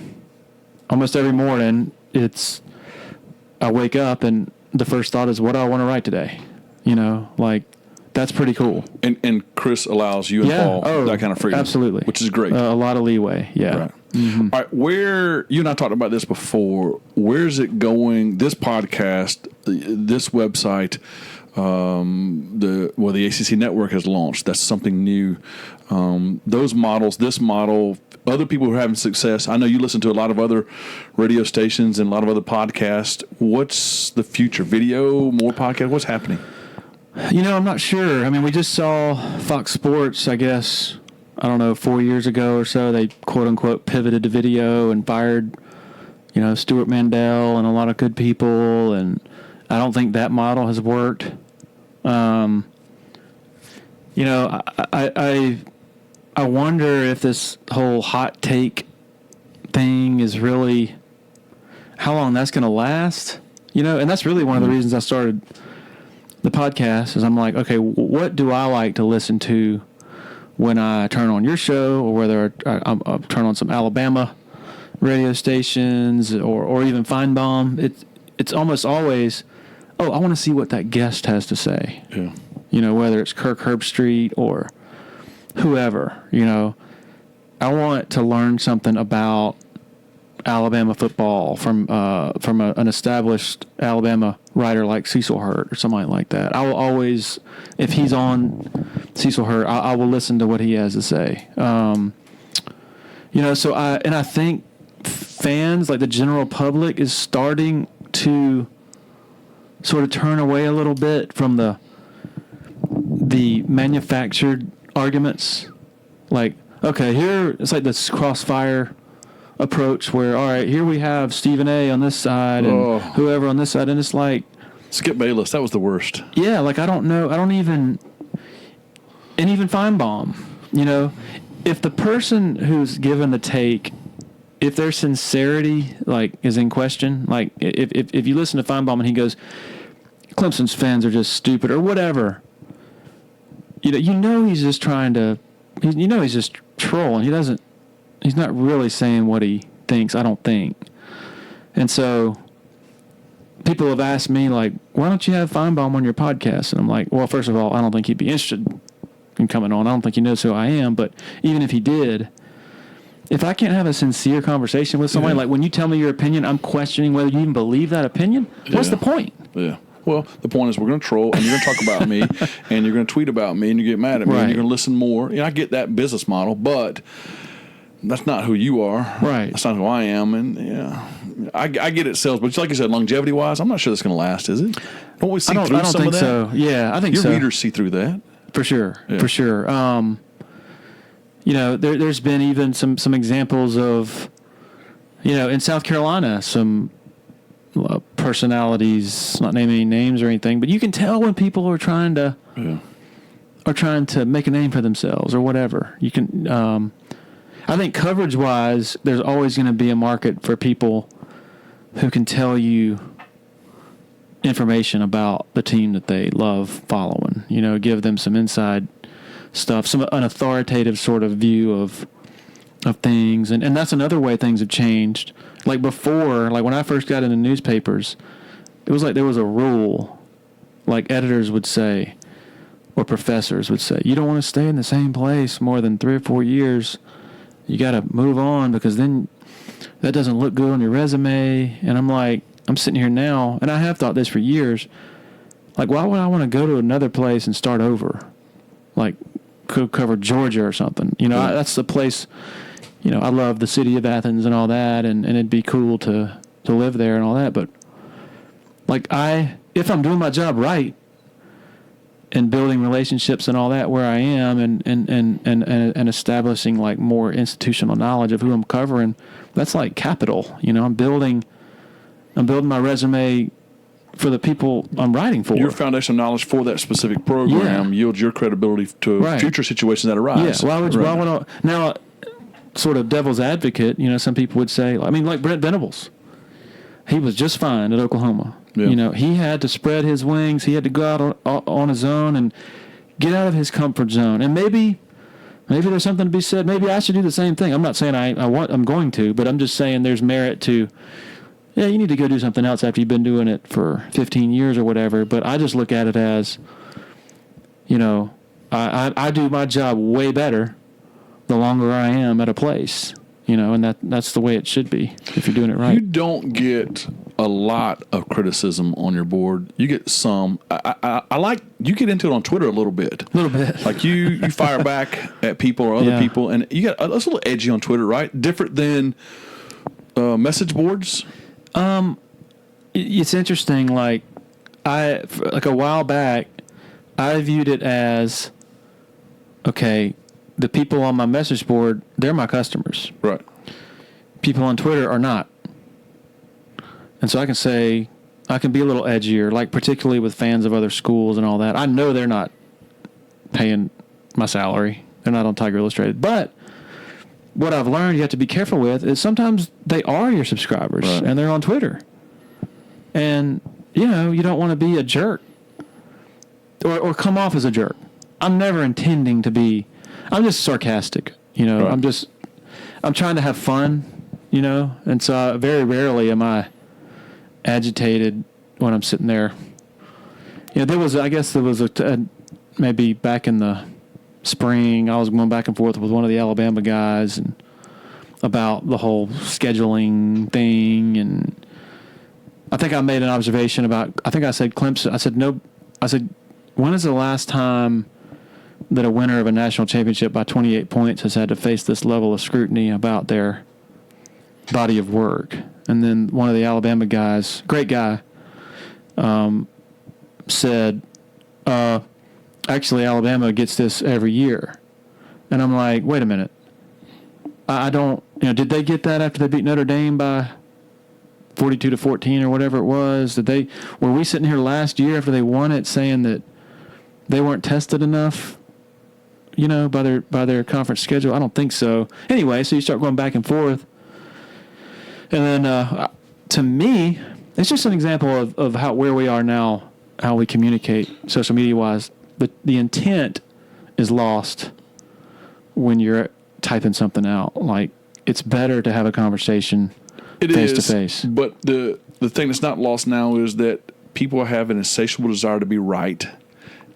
almost every morning. I wake up and the first thought is, what do I want to write today? You know, like, that's pretty cool. And Chris allows you and Paul that kind of freedom. Absolutely. Which is great. A lot of leeway. Yeah. Right. Mm-hmm. All right. Where, you and I talked about this before, where's it going? This podcast, this website, the ACC network has launched. That's something new. Those models, this model, other people who are having success. I know you listen to a lot of other radio stations and a lot of other podcasts. What's the future? Video, more podcast? What's happening? You know, I'm not sure. I mean, we just saw Fox Sports, I guess, 4 years ago or so. They quote unquote pivoted to video and fired, you know, Stuart Mandel and a lot of good people. And I don't think that model has worked. You know, I wonder if this whole hot take thing is really, how long that's going to last, you know, and that's really one of the reasons I started
the podcast is I'm like, okay, what do I like to listen to when I turn on your show, or whether I turn on some Alabama radio stations or even Feinbaum. It's almost always, I want to see what that guest has to say.
Yeah.
You know, whether it's Kirk Herbstreit or whoever, you know, I want to learn something about Alabama football from an established Alabama writer like Cecil Hurt or somebody like that. I will always, if he's on Cecil Hurt, I will listen to what he has to say. You know, so I think fans, like the general public, is starting to sort of turn away a little bit from the manufactured arguments. Like, okay, here it's like this crossfire approach where, all right, here we have Stephen A. on this side and whoever on this side, and it's like
Skip Bayless, that was the worst.
Yeah, like I don't even Feinbaum, you know, if the person who's given the take, if their sincerity like is in question, like if you listen to Feinbaum and he goes, Clemson's fans are just stupid or whatever, you know he's just trying to, he's just trolling. He's not really saying what he thinks, I don't think. And so people have asked me, like, why don't you have Feinbaum on your podcast? And I'm like, well, first of all, I don't think he'd be interested in coming on. I don't think he knows who I am. But even if he did, if I can't have a sincere conversation with somebody, like when you tell me your opinion, I'm questioning whether you even believe that opinion. What's the point?
Yeah. Well, the point is we're going to troll, and you're going to talk about me, and you're going to tweet about me, and you get mad at me, and you're going to listen more. I get that business model, but that's not who you are.
Right.
That's not who I am. And I get it sells, but like you said, longevity wise, I'm not sure that's going to last, is it? Don't we see through some of that? I don't think
so. Yeah, I think
your readers see through that.
For sure. Yeah. For sure. You know, there's been even some examples of, you know, in South Carolina, some personalities, not naming any names or anything, but you can tell when people are trying to make a name for themselves or whatever. You can. I think coverage-wise, there's always going to be a market for people who can tell you information about the team that they love following. You know, give them some inside stuff, an authoritative sort of view of things. And that's another way things have changed. Like before, like when I first got into newspapers, it was like there was a rule, like editors would say, or professors would say, you don't want to stay in the same place more than 3 or 4 years. You got to move on because then that doesn't look good on your resume. And I'm like, I'm sitting here now, and I have thought this for years. Like, why would I want to go to another place and start over? Like, could cover Georgia or something. You know, that's the place, you know, I love the city of Athens and all that, and it'd be cool to live there and all that. But, like, if I'm doing my job right, and building relationships and all that where I am and establishing like more institutional knowledge of who I'm covering, that's like capital. You know, I'm building my resume for the people I'm writing for.
Your foundational knowledge for that specific program yields your credibility to future situations that arise.
Yeah. Why would I now sort of devil's advocate, you know, some people would say, I mean, like Brent Venables. He was just fine at Oklahoma. Yeah. You know, he had to spread his wings. He had to go out on his own and get out of his comfort zone. And maybe there's something to be said. Maybe I should do the same thing. I'm not saying I'm going to, but I'm just saying there's merit to, you need to go do something else after you've been doing it for 15 years or whatever. But I just look at it as, you know, I do my job way better the longer I am at a place. You know, and that's the way it should be if you're doing it right.
You don't get a lot of criticism on your board. You get some. I like you get into it on Twitter a little bit.
A little bit.
Like you fire back at people or other people, and you got it's a little edgy on Twitter, right? Different than message boards.
It's interesting. Like a while back, I viewed it as okay. The people on my message board, they're my customers.
Right.
People on Twitter are not. And so I can be a little edgier, like particularly with fans of other schools and all that. I know they're not paying my salary. They're not on Tiger Illustrated. But what I've learned you have to be careful with is sometimes they are your subscribers and they're on Twitter. And, you know, you don't want to be a jerk or come off as a jerk. I'm never intending to be. I'm just sarcastic, you know.
Right.
I'm trying to have fun, you know, and so very rarely am I agitated when I'm sitting there. You know, there was a maybe back in the spring, I was going back and forth with one of the Alabama guys and about the whole scheduling thing, and I think I made an observation about. I think I said Clemson. I said no. I said, when is the last time that a winner of a national championship by 28 points has had to face this level of scrutiny about their body of work? And then one of the Alabama guys, great guy, said, actually, Alabama gets this every year. And I'm like, wait a minute. I don't, did they get that after they beat Notre Dame by 42-14 or whatever it was? Were we sitting here last year after they won it saying that they weren't tested enough, by their conference schedule? I don't think so. Anyway, so you start going back and forth. And then, to me, it's just an example of where we are now, how we communicate social media-wise. The intent is lost when you're typing something out. Like, it's better to have a conversation face to face.
But the thing that's not lost now is that people have an insatiable desire to be right,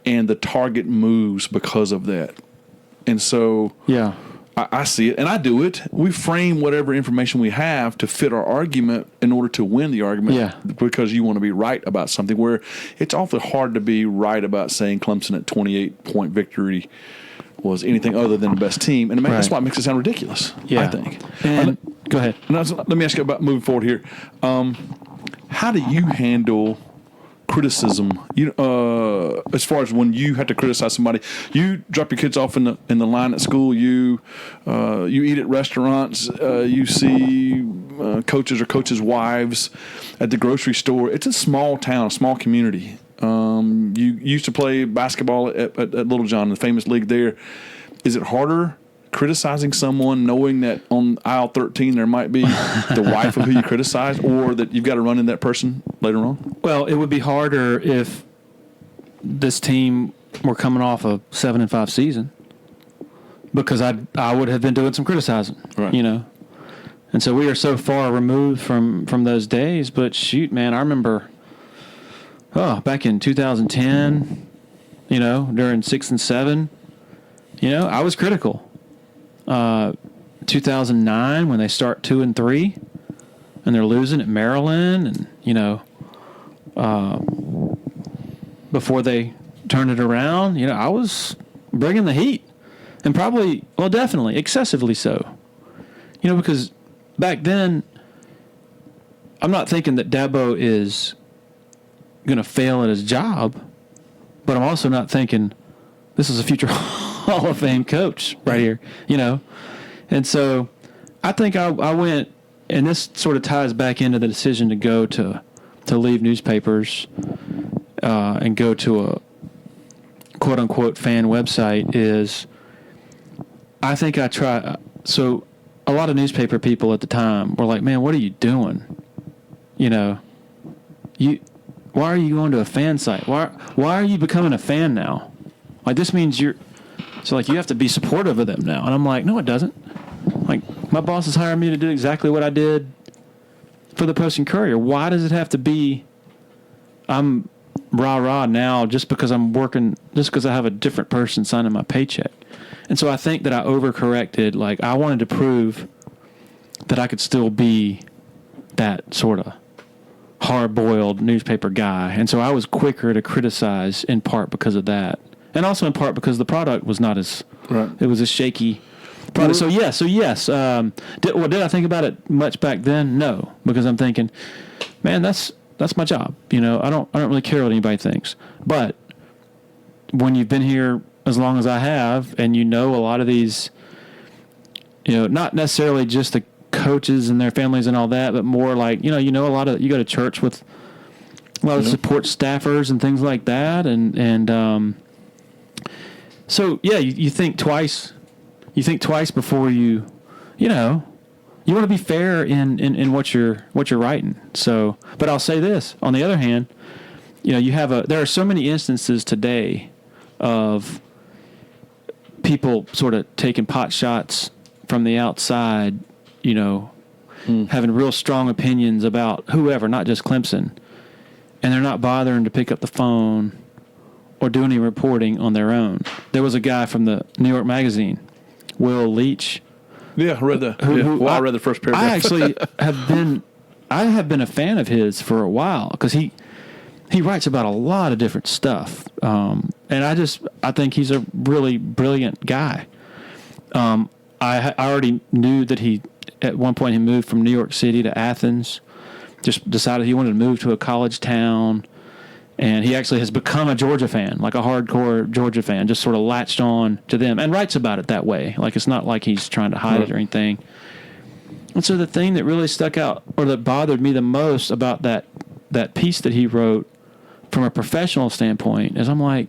and the target moves because of that. And so
yeah,
I see it, and I do it. We frame whatever information we have to fit our argument in order to win the argument, because you want to be right about something, where it's awfully hard to be right about saying Clemson at 28-point victory was anything other than the best team. And that's why it makes it sound ridiculous, I think.
And go ahead.
Let me ask you about moving forward here. How do you handle criticism? As far as when you have to criticize somebody, you drop your kids off in the line at school. You eat at restaurants. You see coaches or coaches' wives at the grocery store. It's a small town, a small community. You used to play basketball at Little John, the famous league there. Is it harder criticizing someone knowing that on aisle 13 there might be the wife of who you criticize, or that you've got to run in that person later on?
Well, it would be harder if this team were coming off a 7-5 season, because I would have been doing some criticizing,
right.
And so we are so far removed from those days. But shoot, man, I remember back in 2010, during 6 and 7, I was critical. 2009, when they start 2 and 3 and they're losing at Maryland, and before they turned it around, I was bringing the heat, and definitely excessively so, because back then I'm not thinking that Dabo is going to fail at his job, but I'm also not thinking this is a future Hall of Fame coach right here, And so I think I went, and this sort of ties back into the decision to go to leave newspapers and go to a quote-unquote fan website, is I think so a lot of newspaper people at the time were like, man, what are you doing? Why are you going to a fan site? Why are you becoming a fan now? Like, this means you have to be supportive of them now. And I'm like, no, it doesn't. Like, my boss has hired me to do exactly what I did for the Post and Courier. Why does it have to be I'm rah-rah now just because I'm working, just because I have a different person signing my paycheck? And so I think that I overcorrected. Like, I wanted to prove that I could still be that sort of hard-boiled newspaper guy. And so I was quicker to criticize, in part because of that. And also in part because the product was not as, it was a shaky product. So yes. Did I think about it much back then? No, because I'm thinking, man, that's my job. I don't really care what anybody thinks. But when you've been here as long as I have, and a lot of these, not necessarily just the coaches and their families and all that, but more like, a lot of, you go to church with a lot of support staffers and things like that. And so, yeah, you think twice. You think twice before you want to be fair in what you're writing. So, but I'll say this. On the other hand, there are so many instances today of people sort of taking pot shots from the outside, having real strong opinions about whoever, not just Clemson, and they're not bothering to pick up the phone or do any reporting on their own. There was a guy from the New York Magazine, Will Leach.
Yeah, I read that. I read the first paragraph.
I actually have been a fan of his for a while because he writes about a lot of different stuff, and I think he's a really brilliant guy. I already knew that at one point he moved from New York City to Athens, just decided he wanted to move to a college town, and he actually has become a Georgia fan, like a hardcore Georgia fan, just sort of latched on to them and writes about it that way. Like, it's not like he's trying to hide it or anything. And so the thing that really stuck out or that bothered me the most about that piece that he wrote from a professional standpoint is I'm like,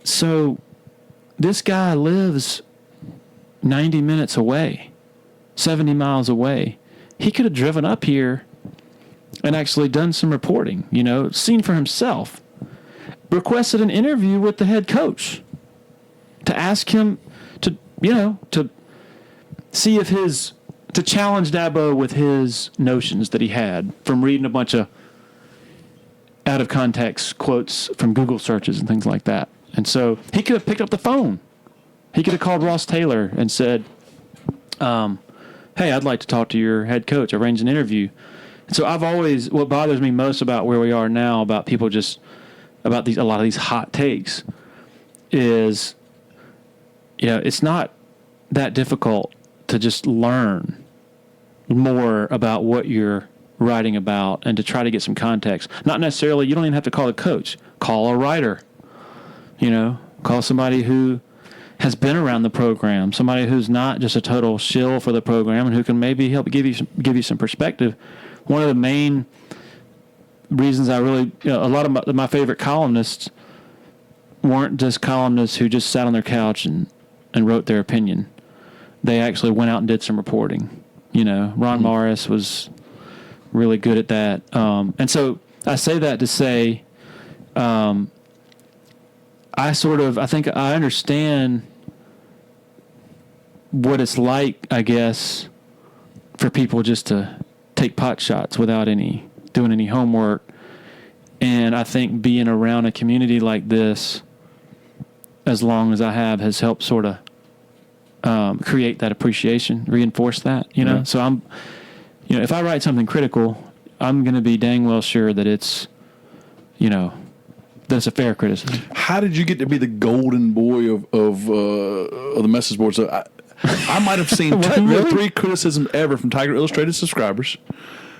so this guy lives 90 minutes away, 70 miles away. He could have driven up here and actually done some reporting, seen for himself, requested an interview with the head coach to ask him to see if to challenge Dabo with his notions that he had from reading a bunch of out of context quotes from Google searches and things like that. And so he could have picked up the phone. He could have called Ross Taylor and said, hey, I'd like to talk to your head coach, arrange an interview. And so what bothers me most about where we are now, about people about a lot of these hot takes is, it's not that difficult to just learn more about what you're writing about and to try to get some context. Not necessarily, you don't even have to call a coach. Call a writer, call somebody who has been around the program, somebody who's not just a total shill for the program and who can maybe help give you some perspective. One of the main reasons a lot of my favorite columnists weren't just columnists who just sat on their couch and wrote their opinion. They actually went out and did some reporting. Ron Morris was really good at that. And so I say that to say, I think I understand what it's like, I guess, for people just to take pot shots without doing any homework. And I think being around a community like this, as long as I have, has helped sort of create that appreciation, reinforce that,
Mm-hmm.
So I'm, if I write something critical, I'm going to be dang well sure that it's, that's a fair criticism.
How did you get to be the golden boy of the message boards? I might have seen two or three criticisms ever from Tiger Illustrated subscribers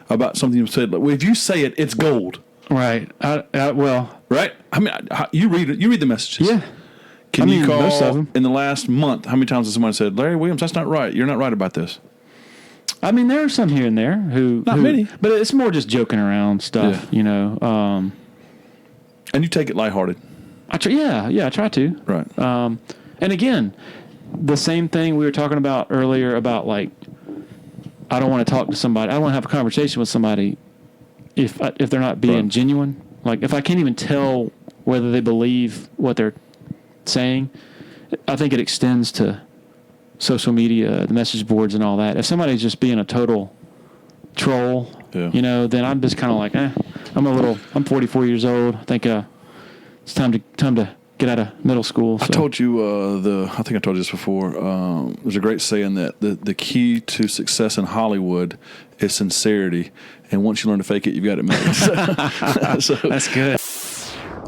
about something you said. Well, if you say it, it's gold.
Right.
Right. I mean, you read the messages.
Yeah.
Can you call
most of them.
In the last month? How many times has someone said, "Larry Williams, that's not right. You're not right about this"?
I mean, there are some here and there who
not many,
but it's more just joking around stuff,
And you take it lighthearted.
I try to.
Right.
And again, the same thing we were talking about earlier about, like, I don't want to talk to somebody. I don't want to have a conversation with somebody if they're not being genuine. Like, if I can't even tell whether they believe what they're saying, I think it extends to social media, the message boards and all that. If somebody's just being a total troll, then I'm just kind of like, I'm 44 years old. I think it's time to get out of middle school. So.
I told you I think I told you this before. There's a great saying that the key to success in Hollywood is sincerity, and once you learn to fake it, you've got it made. So
that's good.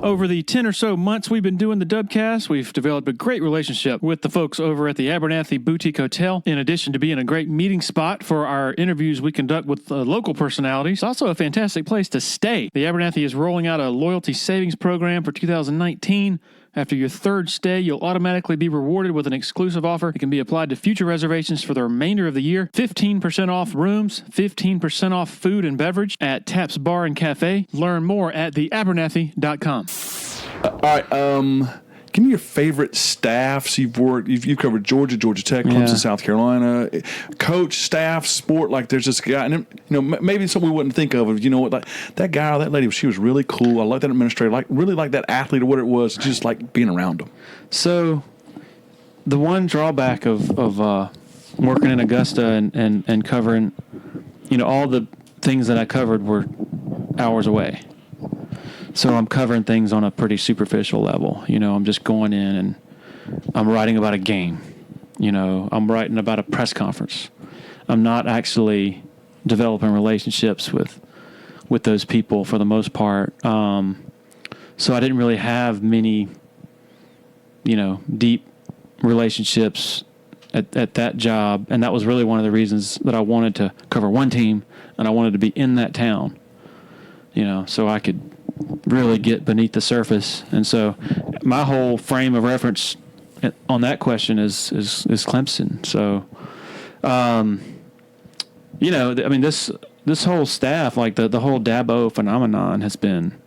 Over the 10 or so months we've been doing the Dubcast, we've developed a great relationship with the folks over at the Abernathy Boutique Hotel. In addition to being a great meeting spot for our interviews we conduct with local personalities, it's also a fantastic place to stay. The Abernathy is rolling out a loyalty savings program for 2019. After your third stay, you'll automatically be rewarded with an exclusive offer. It can be applied to future reservations for the remainder of the year. 15% off rooms, 15% off food and beverage at Taps Bar and Cafe. Learn more at theabernathy.com.
All right. Give me your favorite staffs you've worked. You've covered Georgia, Georgia Tech, Clemson, South Carolina. Coach, staff, sport. Like there's this guy, and maybe something we wouldn't think of. You know what? Like that guy or that lady, she was really cool. I like that administrator. Really like that athlete or what it was. Just like being around them.
So, the one drawback of working in Augusta and covering, all the things that I covered were hours away. So I'm covering things on a pretty superficial level. I'm just going in and I'm writing about a game. I'm writing about a press conference. I'm not actually developing relationships with those people for the most part. So I didn't really have many, deep relationships at that job. And that was really one of the reasons that I wanted to cover one team and I wanted to be in that town, so I could really get beneath the surface. And so my whole frame of reference on that question is Clemson. So, this whole staff, like the whole Dabo phenomenon has been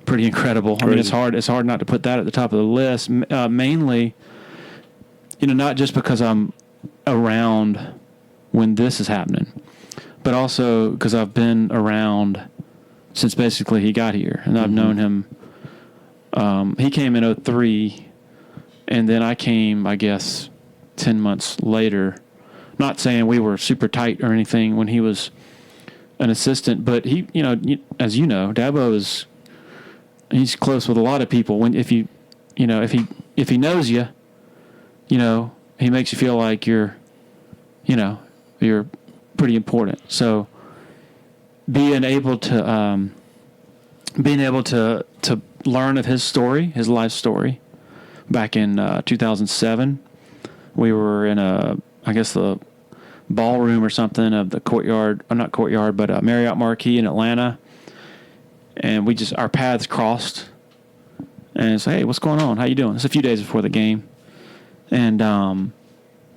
pretty incredible. Crazy. I mean, it's hard not to put that at the top of the list. Mainly, not just because I'm around when this is happening, but also because I've been around since basically he got here, and I've known him. He came in 2003, and then I came, I guess, 10 months later. Not saying we were super tight or anything when he was an assistant, but he, as you know, Dabo he's close with a lot of people. If he knows you, he makes you feel like you're pretty important. So being able to learn of his story, his life story, back in 2007, we were in the ballroom or something of the Courtyard, not Courtyard, but Marriott Marquis in Atlanta, and our paths crossed, and it's, hey, what's going on? How you doing? It's a few days before the game, and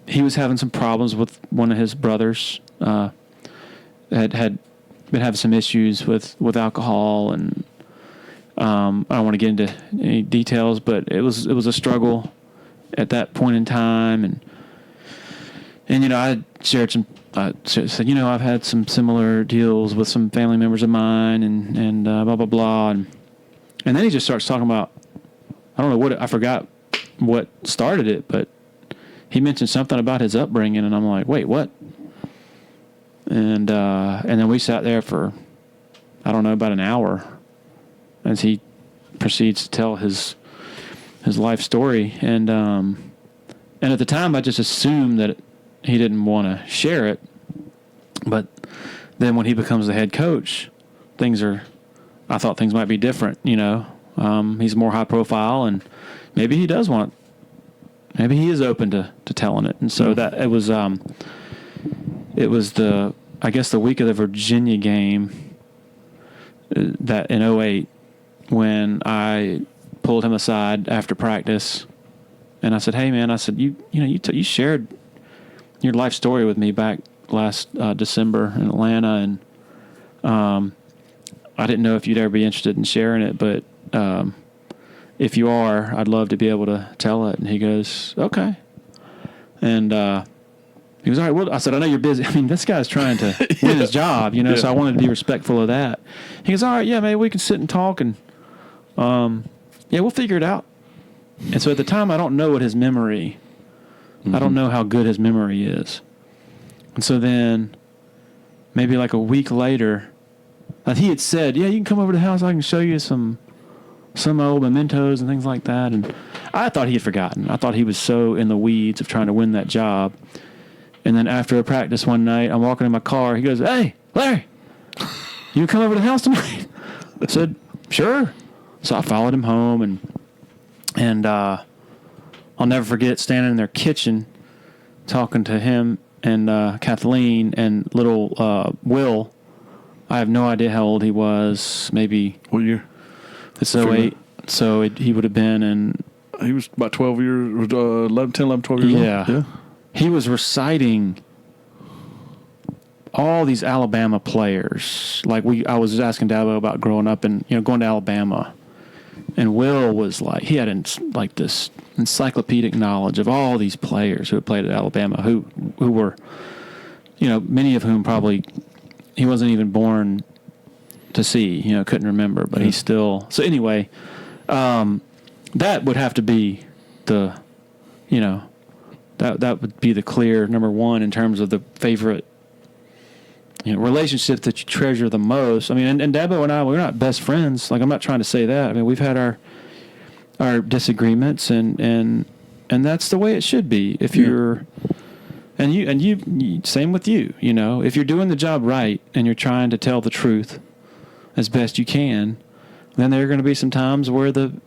he was having some problems with one of his brothers. Had been having some issues with alcohol, and I don't want to get into any details, but it was a struggle at that point in time, and I shared some. Said, I've had some similar deals with some family members of mine, and blah blah blah, and then he just starts talking about, I don't know I forgot what started it, but he mentioned something about his upbringing, and I'm like, wait, what? And then we sat there for, I don't know, about an hour as he proceeds to tell his life story, and at the time I just assumed that he didn't want to share it, but then when he becomes the head coach, I thought things might be different. He's more high profile, and maybe he he is open to telling it, and so that it was the week of the Virginia game that in 2008 when I pulled him aside after practice, and I said, "Hey man," I said, you shared your life story with me back last December in Atlanta, and I didn't know if you'd ever be interested in sharing it, but if you are, I'd love to be able to tell it." And he goes, "Okay." And he was, "All right, well," I said, "I know you're busy. I mean, this guy's trying to win his job, so I wanted to be respectful of that." He goes, "All right, yeah, maybe we can sit and talk, and we'll figure it out." And so at the time, I don't know what his memory, I don't know how good his memory is. And so then maybe like a week later, he had said, "Yeah, you can come over to the house. I can show you some old mementos and things like that." And I thought he had forgotten. I thought he was so in the weeds of trying to win that job. And then after a practice one night, I'm walking in my car. He goes, "Hey, Larry, you come over to the house tonight?" I said, "Sure." So I followed him home, and I'll never forget standing in their kitchen talking to him and Kathleen and little Will. I have no idea how old he was. Maybe
what year?
It's 2008. So he would have been in.
He was about 12 years, 11, 12 years old. Yeah.
He was reciting all these Alabama players. Like I was asking Dabo about growing up and going to Alabama, And Will was like, he had like this encyclopedic knowledge of all these players who had played at Alabama, who were, many of whom probably he wasn't even born to see, couldn't remember, but he still. So anyway, that would have to be the, that would be the clear number one in terms of the favorite, relationship that you treasure the most. I mean, and Dabo and I, we're not best friends. Like, I'm not trying to say that. I mean, we've had our disagreements, and that's the way it should be. If you're, and you, same with you. If you're doing the job right and you're trying to tell the truth as best you can, then there are going to be some times where the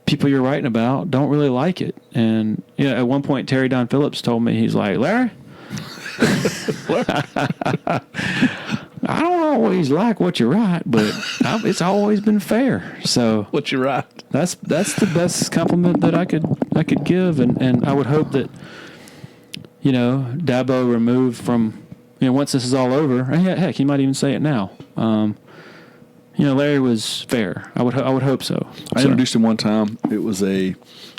people you're writing about don't really like it. And at one point, Terry Don Phillips told me, he's like, Larry, I don't always like what you write, but it's always been fair. So
what you write,
that's the best compliment that I could give, and I would hope that Dabo removed from once this is all over. Heck, he might even say it now. Larry was fair. I would hope so.
I introduced him one time. It was a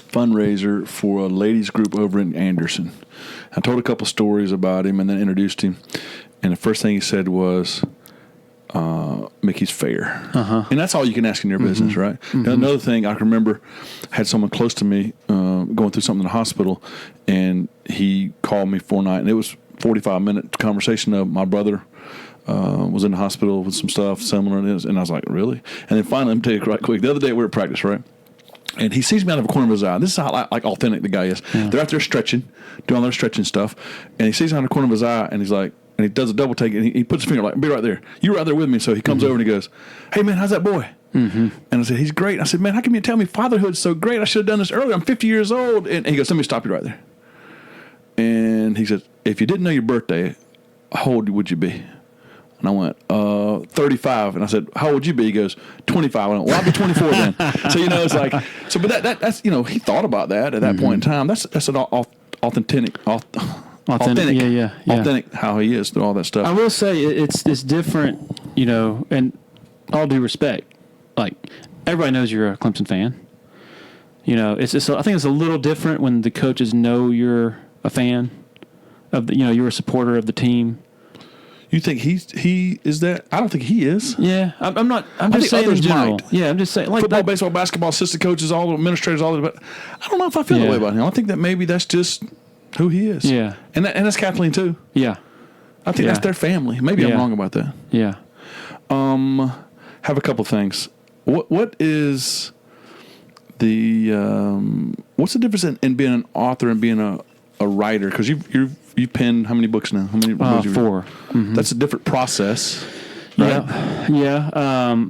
fundraiser for a ladies group over in Anderson. I told a couple stories about him and then introduced him. And the first thing he said was, Mickey's fair.
Uh-huh.
And that's all you can ask in your business, right? Mm-hmm. Now, another thing, I can remember I had someone close to me going through something in the hospital, and he called me for a night, and it was 45-minute conversation of my brother was in the hospital with some stuff similar to this, and I was like, really? And then finally, let me tell you right quick, the other day we were at practice, right? And he sees me out of a corner of his eye. This is how like authentic the guy is. Yeah. They're out there stretching, doing all their stretching stuff, and he sees me out of the corner of his eye, and he's like, and he does a double take, and he puts his finger like, be right there. You were right there with me. So he comes over and he goes, hey, man, how's that boy? Mm-hmm. And I said, he's great. I said, man, how come you tell me fatherhood's so great? I should have done this earlier. I'm 50 years old. And he goes, let me stop you right there. And he says, if you didn't know your birthday, how old would you be? And I went, 35. And I said, how old would you be? He goes, 25. I went, well, I'll be 24 then. So, it's like, so, but that's, he thought about that at that point in time. That's an authentic,
yeah.
Authentic how he is through all that stuff.
I will say it's different, and all due respect, like, everybody knows you're a Clemson fan. I think it's a little different when the coaches know you're a fan of the, you're a supporter of the team.
You think he is that? I don't think he is.
Yeah, I'm not. I'm just saying in general.
Might.
Yeah, I'm just saying. Like
football, baseball, basketball, assistant coaches, all the administrators, all that. But I don't know if I feel that way about him. I think that maybe that's just who he is.
Yeah,
and that's Kathleen too.
Yeah,
I think that's their family. Maybe I'm wrong about that.
Yeah.
Have a couple things. What is the what's the difference in being an author and being a writer? Because you've penned how many books now? How many?
4. Mm-hmm.
That's a different process. Right?
Yeah.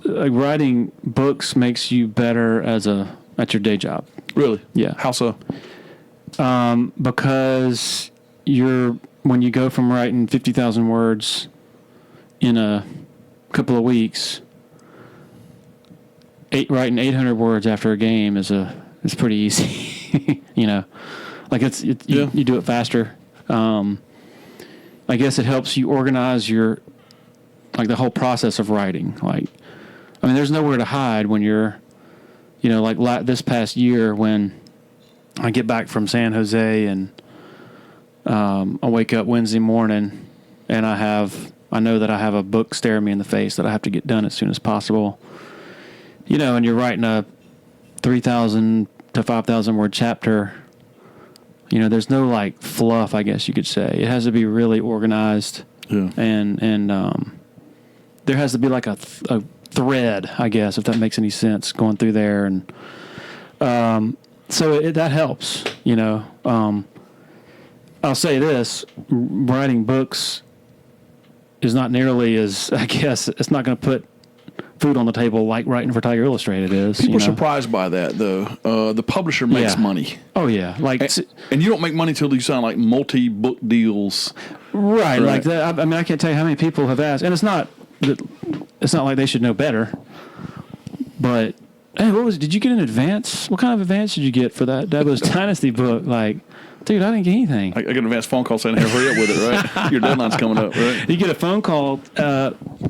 Writing books makes you better at your day job.
Really?
Yeah.
How so?
Because when you go from writing 50,000 words in a couple of weeks, writing 800 words after a game is pretty easy. Like you do it faster. I guess it helps you organize the whole process of writing. Like, I mean, there's nowhere to hide when you're, like this past year when I get back from San Jose and I wake up Wednesday morning and I know that I have a book staring me in the face that I have to get done as soon as possible. And you're writing a 3,000 to 5,000 word chapter. There's no like fluff, I guess you could say. It has to be really organized.
Yeah.
And there has to be like a thread, I guess, if that makes any sense, going through there. And so that helps, I'll say this, writing books is not nearly as, I guess, it's not going to put food on the table like writing for Tiger Illustrated is.
People are surprised by that, though. The publisher makes money.
Oh, yeah.
And you don't make money till you sign, like, multi-book deals.
Right. Like that. I mean, I can't tell you how many people have asked. And it's not like they should know better. But, hey, did you get an advance? What kind of advance did you get for that Dabo's Dynasty book? Like, Dude, I didn't get anything.
I get an advanced phone call saying, hey, hurry up with it, right? Your deadline's coming up, right?
You get a phone call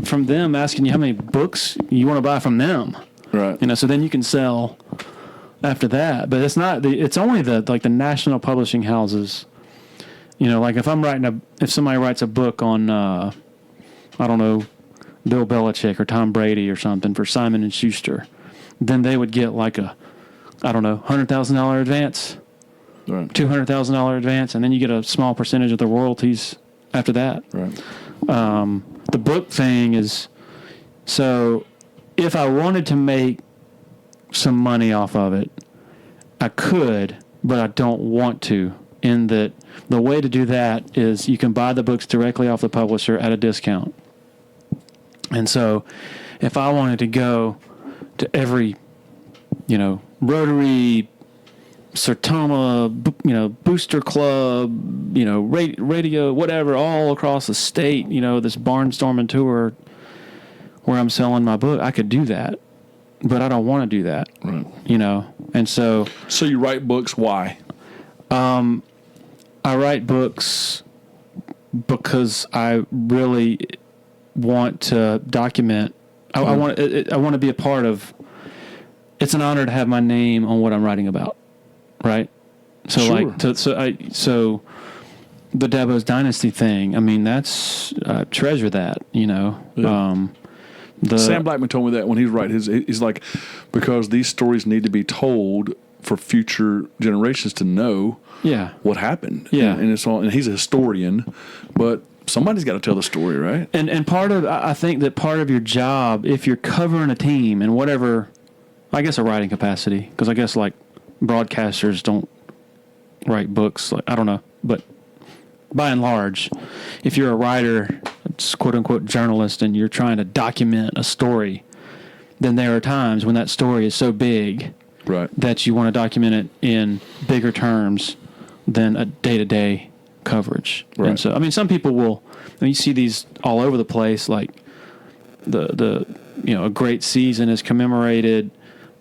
from them asking you how many books you want to buy from them.
Right.
So then you can sell after that. But it's not it's only the national publishing houses. Like if somebody writes a book on I don't know, Bill Belichick or Tom Brady or something for Simon and Schuster, then they would get like a, I don't know, $100,000 advance,
right.
$200,000 advance, and then you get a small percentage of the royalties after that.
Right.
The book thing is, so if I wanted to make some money off of it, I could, but I don't want to. In that, the way to do that is you can buy the books directly off the publisher at a discount. And so if I wanted to go to every, Rotary, Sertoma, Booster Club, radio, whatever, all across the state, this barnstorming tour where I'm selling my book, I could do that. But I don't want to do that.
Right.
And so.
So you write books, why?
I write books because I really want to document. I want to be a part of. It's an honor to have my name on what I'm writing about, right? So
sure.
So the Dabo's Dynasty thing. I mean, that's treasure that.
Yeah. Sam Blackman told me that when he's writing he's like, because these stories need to be told for future generations to know.
Yeah.
What happened?
Yeah.
And it's all. And he's a historian, but somebody's got to tell the story, right?
And I think that part of your job, if you're covering a team in whatever, I guess a writing capacity, because I guess like broadcasters don't write books. Like, I don't know, but by and large, if you're a writer, quote unquote journalist, and you're trying to document a story, then there are times when that story is so big,
right,
that you want to document it in bigger terms than a day-to-day coverage.
Right.
And so, I mean, some people will, you see these all over the place, like a great season is commemorated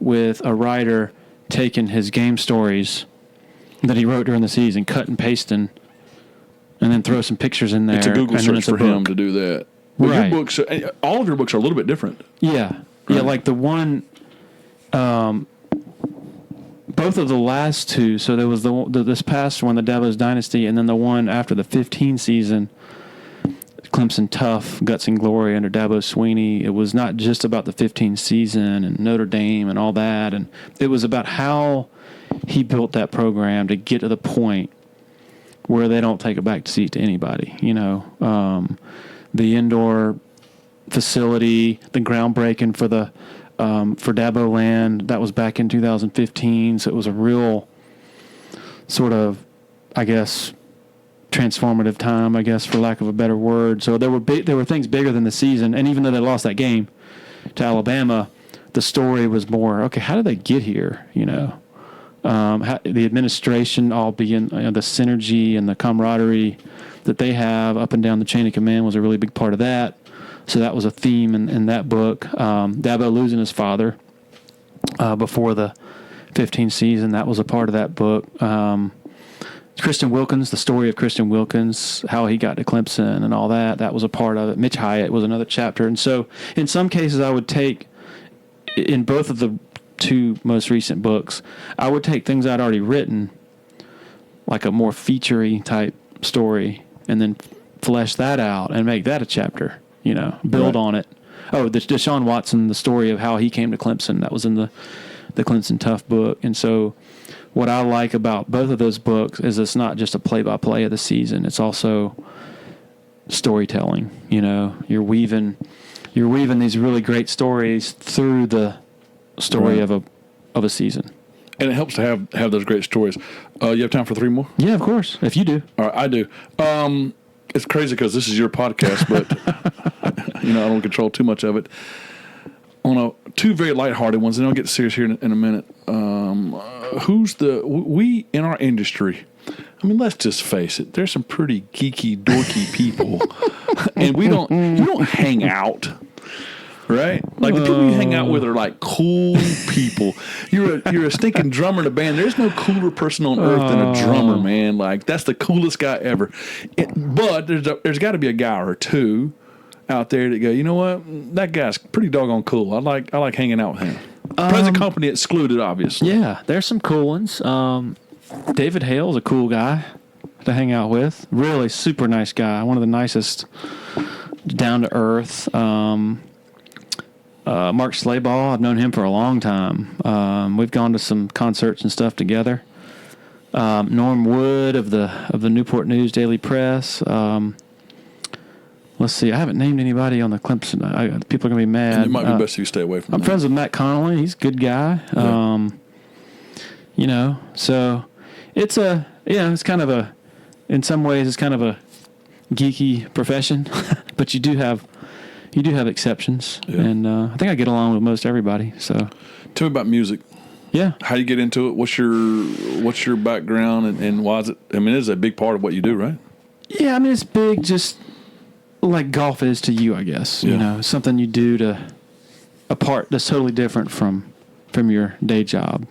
with a writer taking his game stories that he wrote during the season, cut and pasting, and then throw some pictures in there.
It's a Google search for him to do that. Well,
right.
Your books, all of your books are a little bit different.
Yeah. Right. Yeah, like the one, both of the last two, so there was this past one, the Dabo's Dynasty, and then the one after the 15 season, Clemson Tough, Guts and Glory under Dabo Swinney. It was not just about the 15 season and Notre Dame and all that, and it was about how he built that program to get to the point where they don't take a back seat to anybody. The indoor facility, the groundbreaking for the for Dabo Land, that was back in 2015. So it was a real sort of, I guess, transformative time, I guess, for lack of a better word. So there were things bigger than the season, and even though they lost that game to Alabama, the story was more, okay, how did they get here? The administration all being, the synergy and the camaraderie that they have up and down the chain of command was a really big part of that. So that was a theme in that book. Dabo losing his father before the 15 season, that was a part of that book. Christian Wilkins, the story of Christian Wilkins, how he got to Clemson and all that, that was a part of it. Mitch Hyatt was another chapter. And so in some cases I would take, in both of the two most recent books, I would take things I'd already written, like a more feature-y type story, and then flesh that out and make that a chapter, build on it. Oh, the Deshaun Watson, the story of how he came to Clemson, that was in the Clemson Tough book. And so what I like about both of those books is it's not just a play-by-play of the season. It's also storytelling. You're weaving these really great stories through the story
right.
of a season.
And it helps to have those great stories. You have time for 3 more?
Yeah, of course. If you do.
All right, I do. It's crazy because this is your podcast, but I don't control too much of it. On 2 very lighthearted ones, and I'll get serious here in a minute. We in our industry, I mean, let's just face it, there's some pretty geeky, dorky people, and you don't hang out Right? Like the people you hang out with are like cool people. You're a stinking drummer in a band. There's no cooler person on earth than a drummer, man. Like that's the coolest guy ever. But there's got to be a guy or two out there that go, you know what? That guy's pretty doggone cool. I like hanging out with him. Present company excluded, obviously.
Yeah, there's some cool ones. David Hale's a cool guy to hang out with. Really super nice guy. One of the nicest, down to earth. Mark Slayball, I've known him for a long time. We've gone to some concerts and stuff together. Norm Wood of the Newport News Daily Press. Let's see, I haven't named anybody on the Clemson. People are going to be mad.
And it might be best if you stay away from
I'm friends with Matt Connolly. He's a good guy.
Yeah.
So it's it's kind of in some ways it's kind of a geeky profession, but you do have exceptions. Yeah. And I think I get along with most everybody. So
tell me about music.
Yeah.
How do you get into it? What's your background and why is it? I mean, it's a big part of what you do, right?
Yeah, I mean, it's big, just like golf is to you, I guess.
Yeah.
Something you do a part that's totally different from your day job,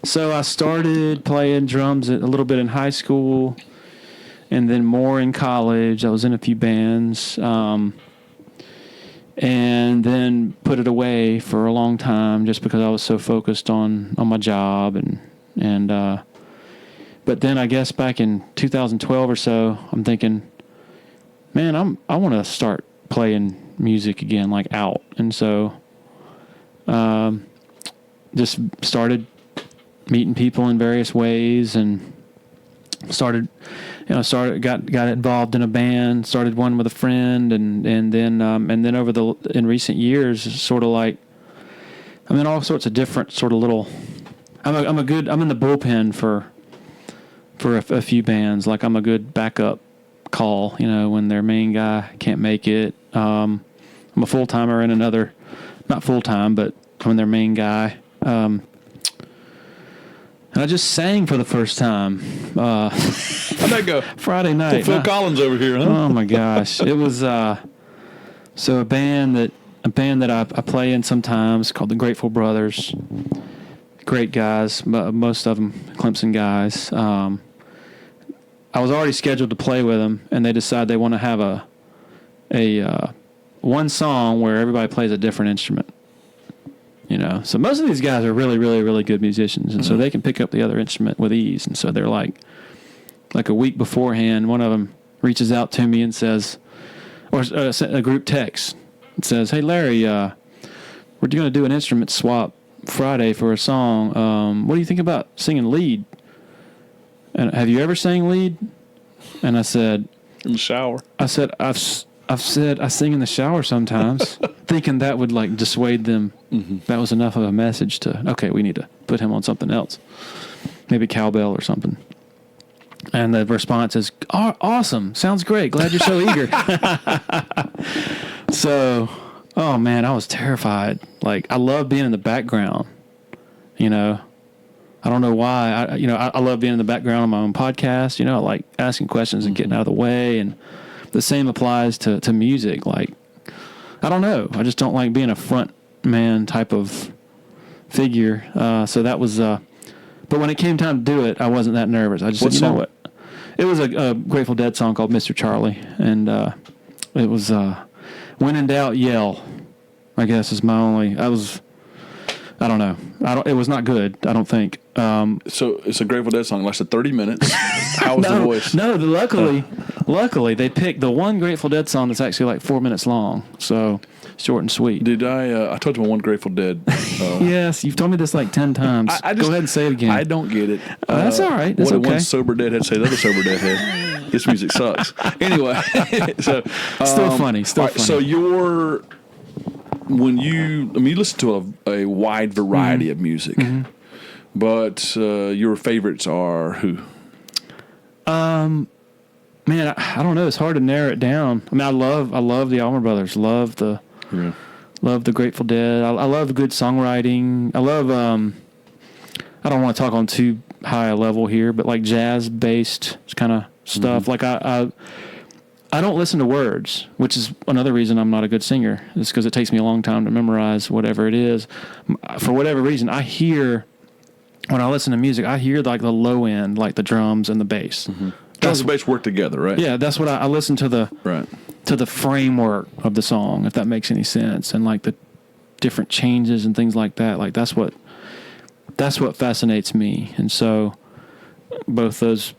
So I started playing drums a little bit in high school and then more in college. I was in a few bands. And then put it away for a long time just because I was so focused on my job but then I guess back in 2012 or so, I'm thinking, man, I want to start playing music again, like out. And so just started meeting people in various ways and got involved in a band, started one with a friend, and then in recent years, sort of like, I'm in all sorts of different sort of little. I'm in the bullpen for a few bands. Like I'm a good backup call, when their main guy can't make it. I'm a full timer in another, not full time, but I'm their main guy. And I just sang for the first time.
How'd that go?
Friday night.
Phil Collins over here, huh?
Oh my gosh. It was so a band that I play in sometimes called the Grateful Brothers. Great guys, most of them Clemson guys. I was already scheduled to play with them, and they decided they want to have a one song where everybody plays a different instrument. So most of these guys are really, really, really good musicians, and so they can pick up the other instrument with ease. And so they're like a week beforehand, one of them reaches out to me and says, or a group text, and says, "Hey Larry, we're going to do an instrument swap Friday for a song. What do you think about singing lead? And have you ever sang lead?" And I said,
"In the shower."
I said, I've said I sing in the shower sometimes, thinking that would like dissuade them. Mm-hmm. That was enough of a message to, okay, we need to put him on something else, maybe cowbell or something. And the response is, "Oh, awesome, sounds great. Glad you're so eager." So, oh man, I was terrified. Like I love being in the background. I don't know why. I love being in the background on my own podcast. I like asking questions and getting out of the way. And the same applies to music. Like, I don't know. I just don't like being a front man type of figure. So that was, but when it came time to do it, I wasn't that nervous. I just said, you know what? It was a Grateful Dead song called Mr. Charlie. And it was, when in doubt, yell, I guess is my only, I don't know. It was not good, I don't think.
So it's a Grateful Dead song. It lasted 30 minutes. How was the voice?
No, luckily they picked the one Grateful Dead song that's actually like 4 minutes long. So short and sweet.
Did I told you one Grateful Dead.
Yes, you've told me this like 10 times. Go ahead and say it again.
I don't get it.
That's all right. That's
what
okay.
One sober deadhead say the other sober deadhead. This music sucks. Anyway, so
still funny. Still funny.
So you listen to a wide variety of music, but your favorites are who?
Man, I don't know. It's hard to narrow it down. I mean, I love the Allman Brothers. Love the Grateful Dead. I love good songwriting. I love. I don't want to talk on too high a level here, but like jazz based kind of stuff. Like I don't listen to words, which is another reason I'm not a good singer. It's because it takes me a long time to memorize whatever it is. For whatever reason, when I listen to music, I hear like the low end, like the drums and the bass.
Mm-hmm. Drums and bass work together, right?
Yeah, that's what I listen to the framework of the song, if that makes any sense, and like the different changes and things like that. Like that's what fascinates me. And so both those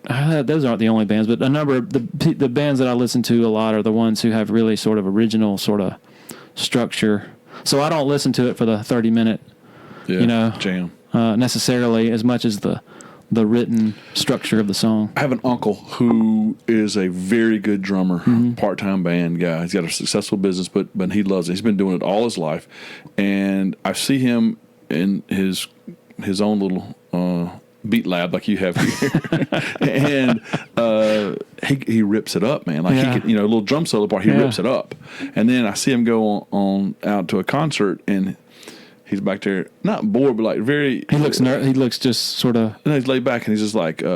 aren't the only bands, but a number of the bands that I listen to a lot are the ones who have really sort of original sort of structure. So I don't listen to it for the 30-minute,
jam
necessarily as much as the written structure of the song.
I have an uncle who is a very good drummer, part-time band guy. He's got a successful business, but he loves it. He's been doing it all his life, and I see him in his own little beat lab like you have here, and he rips it up, man. Like he can, a little drum solo part, he rips it up, and then I see him go on out to a concert and. He's back there, not bored, but like very.
He looks just sort of.
And he's laid back, and he's just like, he's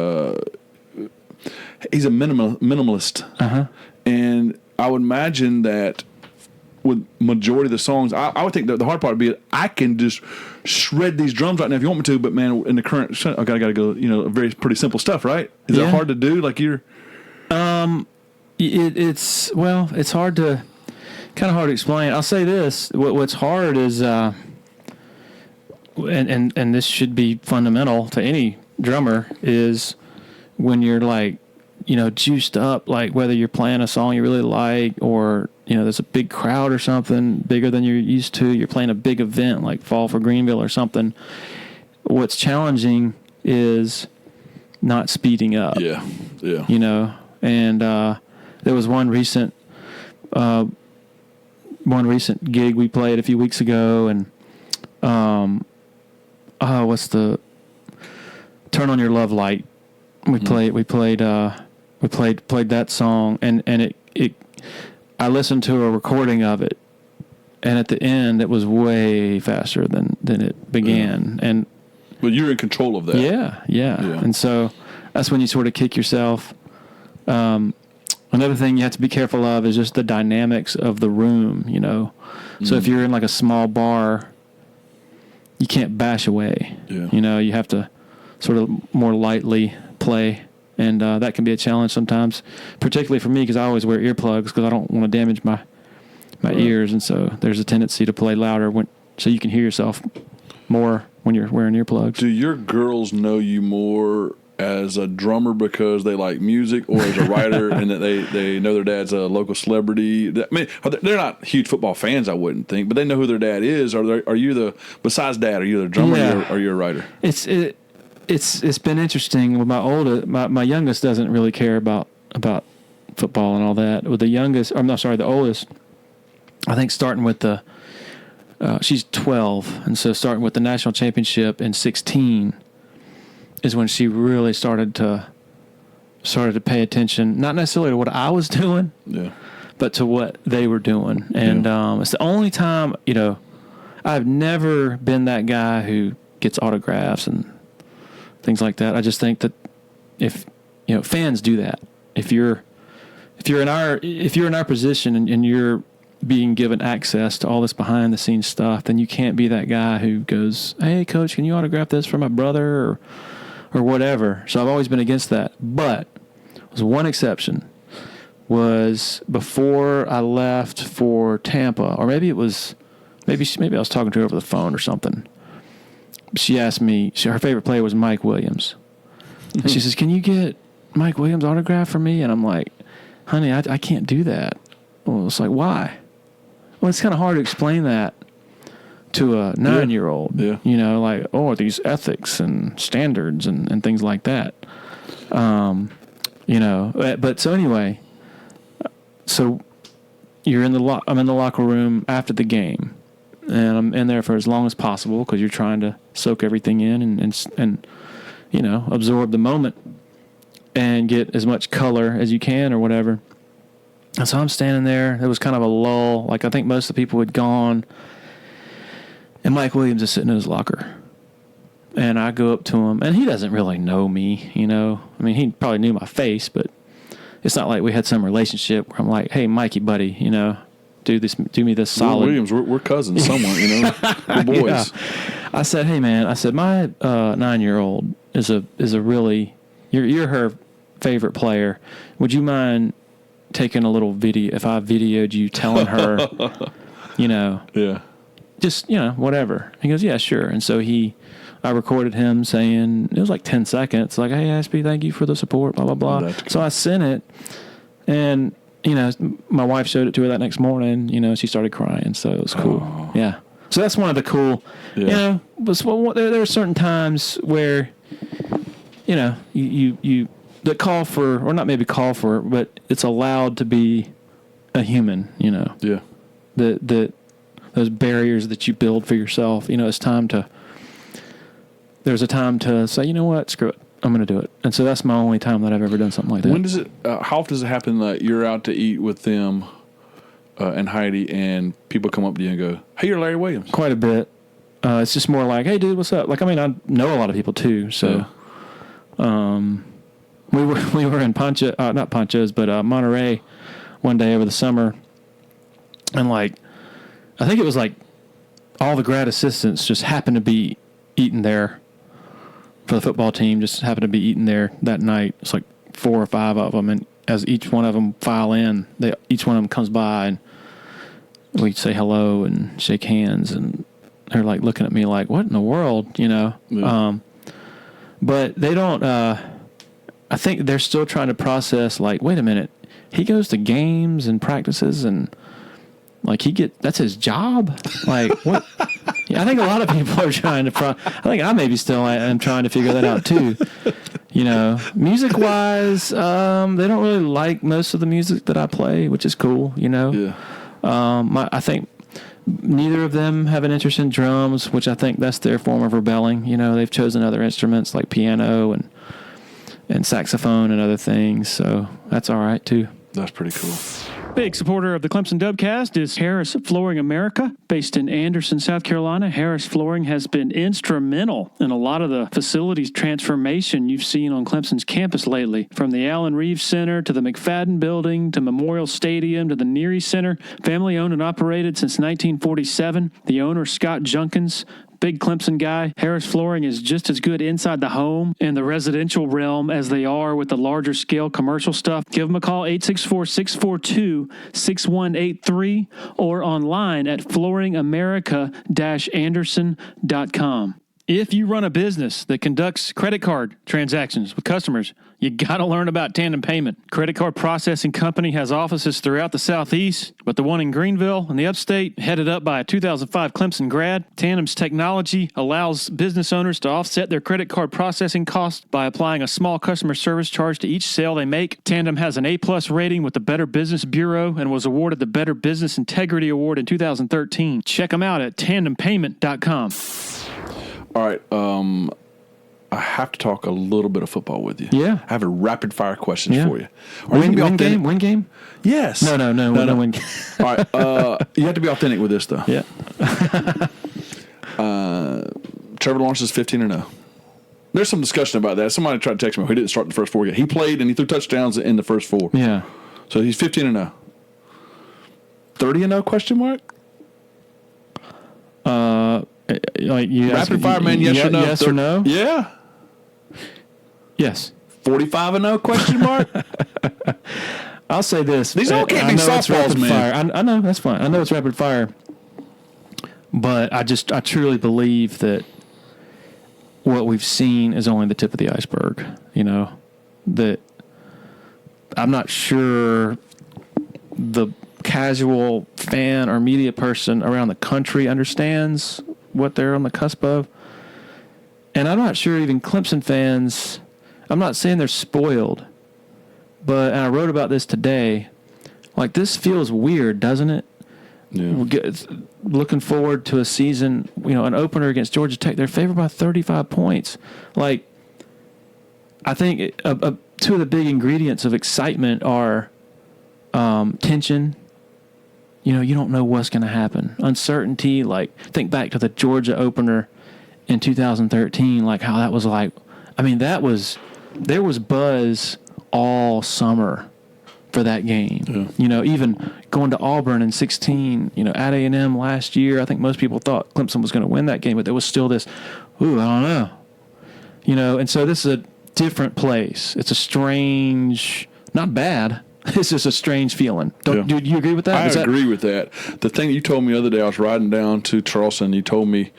a minimalist. And I would imagine that with majority of the songs, I would think that the hard part would be I can just shred these drums right now if you want me to, but man, in the current, I gotta go. Pretty simple stuff, right? Is that hard to do? Like you're.
It's hard to, kind of hard to explain. I'll say this: what's hard is. And this should be fundamental to any drummer is when you're like, juiced up, like whether you're playing a song you really like or, there's a big crowd or something bigger than you're used to. You're playing a big event like Fall for Greenville or something. What's challenging is not speeding up.
Yeah.
And there was one recent gig we played a few weeks ago and, what's the Turn on Your Love Light? We played that song and it I listened to a recording of it and at the end it was way faster than it began. And
but you're in control of that.
Yeah. And so that's when you sort of kick yourself. Another thing you have to be careful of is just the dynamics of the room, So if you're in like a small bar, you can't bash away.
Yeah.
You have to sort of more lightly play, and that can be a challenge sometimes, particularly for me because I always wear earplugs because I don't want to damage my ears, and so there's a tendency to play louder so you can hear yourself more when you're wearing earplugs.
Do your girls know you more as a drummer because they like music or as a writer and that they know their dad's a local celebrity? I mean, they're not huge football fans, I wouldn't think, but they know who their dad is. Are you besides dad, are you the drummer or are you a writer?
It's been interesting with my youngest doesn't really care about football and all that. With the oldest, I think starting with she's 12, and so starting with the national championship in 2016 is when she really started to pay attention, not necessarily to what I was doing, but to what they were doing. And it's the only time, I've never been that guy who gets autographs and things like that. I just think that if fans do that, if you're in our position and you're being given access to all this behind the scenes stuff, then you can't be that guy who goes, "Hey, coach, can you autograph this for my brother?" or whatever. So I've always been against that. But there was one exception. Was before I left for Tampa, or maybe I was talking to her over the phone or something. She asked me, her favorite player was Mike Williams. And she says, "Can you get Mike Williams' autograph for me?" And I'm like, "Honey, I can't do that." Well, it's like, why? Well, it's kind of hard to explain that to a 9-year-old, like, these ethics and standards and things like that. But so anyway, so I'm in the locker room after the game and I'm in there for as long as possible because you're trying to soak everything in and absorb the moment and get as much color as you can or whatever. And so I'm standing there. There was kind of a lull. Like I think most of the people had gone. And Mike Williams is sitting in his locker. And I go up to him, and he doesn't really know me, I mean, he probably knew my face, but it's not like we had some relationship where I'm like, hey, Mikey, buddy, you know, do me this
Will
solid.
Williams, we're cousins somewhat, you know, we're boys.
Yeah. I said, hey, man, my 9-year-old is a really, you're her favorite player. Would you mind taking a little video, if I videoed you telling her, you know,
Yeah.
just, you know, whatever. He goes, yeah, sure. And so I recorded him saying, it was like 10 seconds, like, hey, Ashby, thank you for the support, blah, blah, blah.
That's cool.
So I sent it, and, you know, my wife showed it to her that next morning. You know, she started crying, so it was cool.
Oh.
Yeah. So that's one of the cool, you know, there are certain times where, you know, you that call for, or not maybe call for, but it's allowed to be a human, you know.
Yeah.
Those barriers that you build for yourself, you know, there's a time to say, you know what, screw it, I'm going to do it. And so that's my only time that I've ever done something like that.
When does it, how often does it happen that you're out to eat with them and Heidi and people come up to you and go, hey, you're Larry Williams?
Quite a bit. It's just more like, hey, dude, what's up? Like, I mean, I know a lot of people too. So, we were in not Ponchos, but Monterey one day over the summer. And like, I think it was like all the grad assistants just happened to be eating there for the football team, just happened to be eating there that night. It's like 4 or 5 of them. And as each one of them file in, each one of them comes by and we say hello and shake hands, and they're like looking at me like, what in the world, you know?
Yeah.
But they don't, I think they're still trying to process like, wait a minute, he goes to games and practices and like that's his job. Like what? Yeah, I think a lot of people are trying to, I think I maybe still am trying to figure that out too. You know, music wise, they don't really like most of the music that I play, which is cool, you know?
Yeah.
I think neither of them have an interest in drums, which I think that's their form of rebelling. You know, they've chosen other instruments like piano and saxophone and other things. So that's all right too.
That's pretty cool.
Big supporter of the Clemson Dubcast is Harris Flooring America. Based in Anderson, South Carolina, Harris Flooring has been instrumental in a lot of the facilities transformation you've seen on Clemson's campus lately. From the Allen Reeves Center to the McFadden Building to Memorial Stadium to the Neary Center. Family owned and operated since 1947. The owner, Scott Junkins, big Clemson guy. Harris Flooring is just as good inside the home and the residential realm as they are with the larger scale commercial stuff. Give them a call, 864-642-6183, or online at flooringamerica-anderson.com. If you run a business that conducts credit card transactions with customers, you got to learn about Tandem Payment. Credit Card Processing Company has offices throughout the Southeast, but the one in Greenville in the upstate, headed up by a 2005 Clemson grad. Tandem's technology allows business owners to offset their credit card processing costs by applying a small customer service charge to each sale they make. Tandem has an A+ rating with the Better Business Bureau and was awarded the Better Business Integrity Award in 2013. Check them out at tandempayment.com.
All right. I have to talk a little bit of football with you.
Yeah.
I have a rapid fire question for you.
Win game?
Yes.
No, win game.
All right. You have to be authentic with this, though.
Yeah.
Trevor Lawrence is 15-0. There's some discussion about that. Somebody tried to text me. He didn't start the first 4 games. He played and he threw touchdowns in the first 4.
Yeah.
So he's 15-0. 30-0 question mark?
Like you
Rapid fire, man. Yes or no?
Yes or no?
Yeah.
Yes.
45-0 question mark?
I'll say this.
These all can't be softballs, man.
Fire. I know, that's fine. I know it's rapid fire. But I truly believe that what we've seen is only the tip of the iceberg. You know, that I'm not sure the casual fan or media person around the country understands what they're on the cusp of. And I'm not sure even Clemson fans, I'm not saying they're spoiled, but and I wrote about this today, like this feels weird, doesn't it?
Yeah.
Looking forward to a season, an opener against Georgia Tech, they're favored by 35 points. Like, I think two of the big ingredients of excitement are tension. You don't know what's going to happen. Uncertainty, like, think back to the Georgia opener in 2013, like how that was like, there was buzz all summer for that game.
Yeah.
Even going to Auburn in 16, at A&M last year, I think most people thought Clemson was going to win that game, but there was still this, I don't know. And so this is a different place. It's a strange, not bad. It's just a strange feeling. Do you agree with that?
I agree with that. The thing that you told me the other day, I was riding down to Charleston, you told me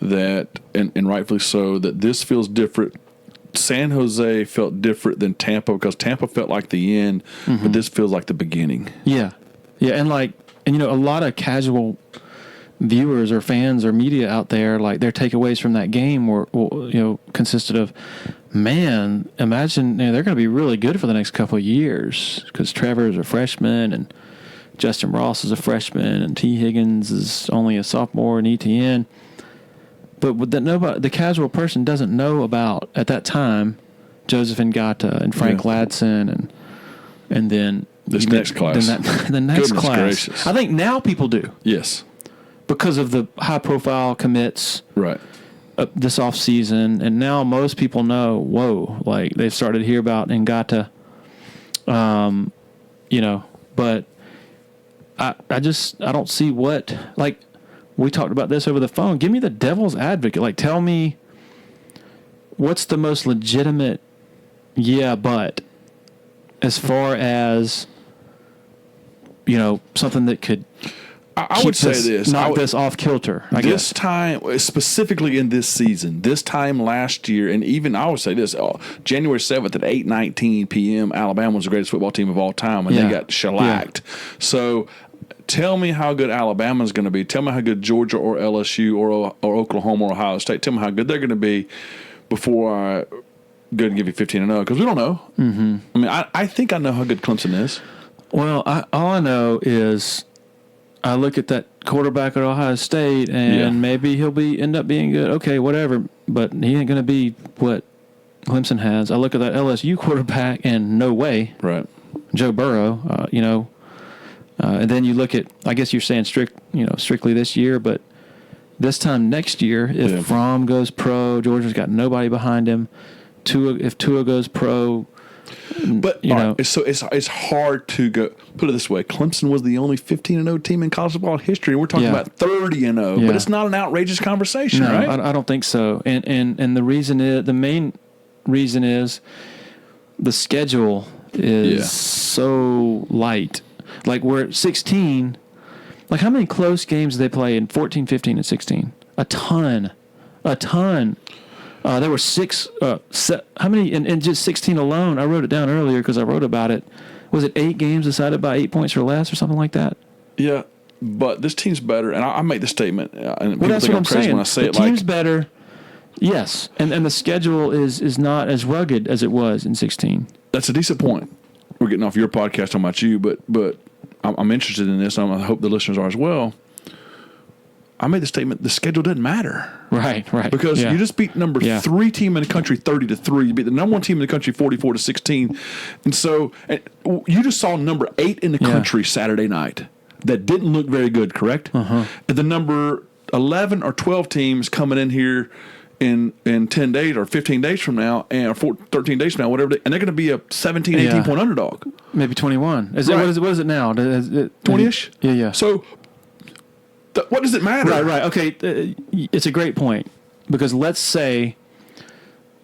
that, and rightfully so, that this feels different. San Jose felt different than Tampa because Tampa felt like the end, but this feels like the beginning.
Yeah. Yeah, and a lot of casual viewers or fans or media out there, like their takeaways from that game were consisted of, man, imagine they're going to be really good for the next couple of years because Trevor is a freshman and Justin Ross is a freshman and T. Higgins is only a sophomore and ETN. But the casual person doesn't know about at that time Joseph Ngata and Frank Ladson and then
this next class.
The next
Goodness
class.
Gracious.
I think now people do.
Yes.
Because of the high-profile commits
Right.
This offseason, and now most people know, like they've started to hear about Ngata, but I don't see what, like we talked about this over the phone. Give me the devil's advocate. Like tell me what's the most legitimate, but as far as, something that could
I would say this.
Knock this off kilter, I guess.
This time, specifically in this season, this time last year, and even I would say this, January 7th at 8:19 p.m., Alabama was the greatest football team of all time, and they got shellacked. Yeah. So tell me how good Alabama's going to be. Tell me how good Georgia or LSU or Oklahoma or Ohio State, tell me how good they're going to be before I go and give you 15-0, because we don't know.
Mm-hmm.
I mean, I think I know how good Clemson is.
Well, all I know is I look at that quarterback at Ohio State, and maybe he'll end up being good. Okay, whatever, but he ain't going to be what Clemson has. I look at that LSU quarterback, and no way.
Right.
Joe Burrow, and then you look at, I guess you're saying strictly this year, but this time next year, if Fromm goes pro, Georgia's got nobody behind him. If Tua goes pro.
But so it's hard to go. Put it this way: Clemson was the only 15-0 team in college football history. We're talking about 30-0, but it's not an outrageous conversation, right?
I don't think so. And the reason is, the main reason is the schedule is so light. Like we're at 16. Like how many close games did they play in 14, 15, and 16? A ton. There were six. How many in just 16 alone? I wrote it down earlier because I wrote about it. Was it 8 games decided by 8 points or less, or something like that?
Yeah, but this team's better, and I make the statement. And people
that's
think
what I'm
crazy
saying.
when I say
the
it.
Team's better. Yes, and the schedule is not as rugged as it was in 16.
That's a decent point. We're getting off your podcast talking about you, but I'm interested in this. And I hope the listeners are as well. I made the statement: the schedule doesn't matter.
Right.
Because you just beat number 3 team in the country 30-3. You beat the number 1 team in the country 44-16, and so you just saw number 8 in the country Saturday night that didn't look very good. Correct. And the number 11 or 12 teams coming in here in 10 days or 15 days from now, and 13 days from now, whatever, and they're going to be a 17, 18 point underdog.
Maybe 21. What is it now?
20-ish.
Yeah.
So. What does it matter?
Right. Okay, it's a great point, because let's say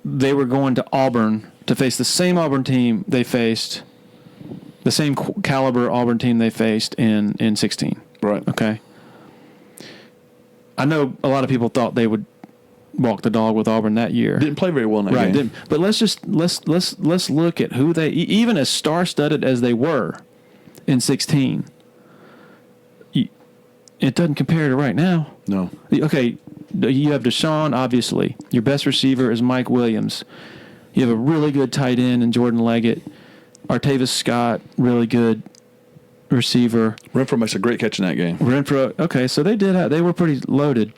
they were going to Auburn to face the same Auburn team they faced, the same caliber Auburn team they faced in 16.
Right.
Okay. I know a lot of people thought they would walk the dog with Auburn that year.
Didn't play very well in that game.
Didn't. But let's look at who they, even as star-studded as they were in 16. It doesn't compare to right now.
No.
Okay, you have Deshaun, obviously. Your best receiver is Mike Williams. You have a really good tight end in Jordan Leggett. Artavis Scott, really good receiver.
Renfro makes a great catch in that game.
Okay, so they were pretty loaded.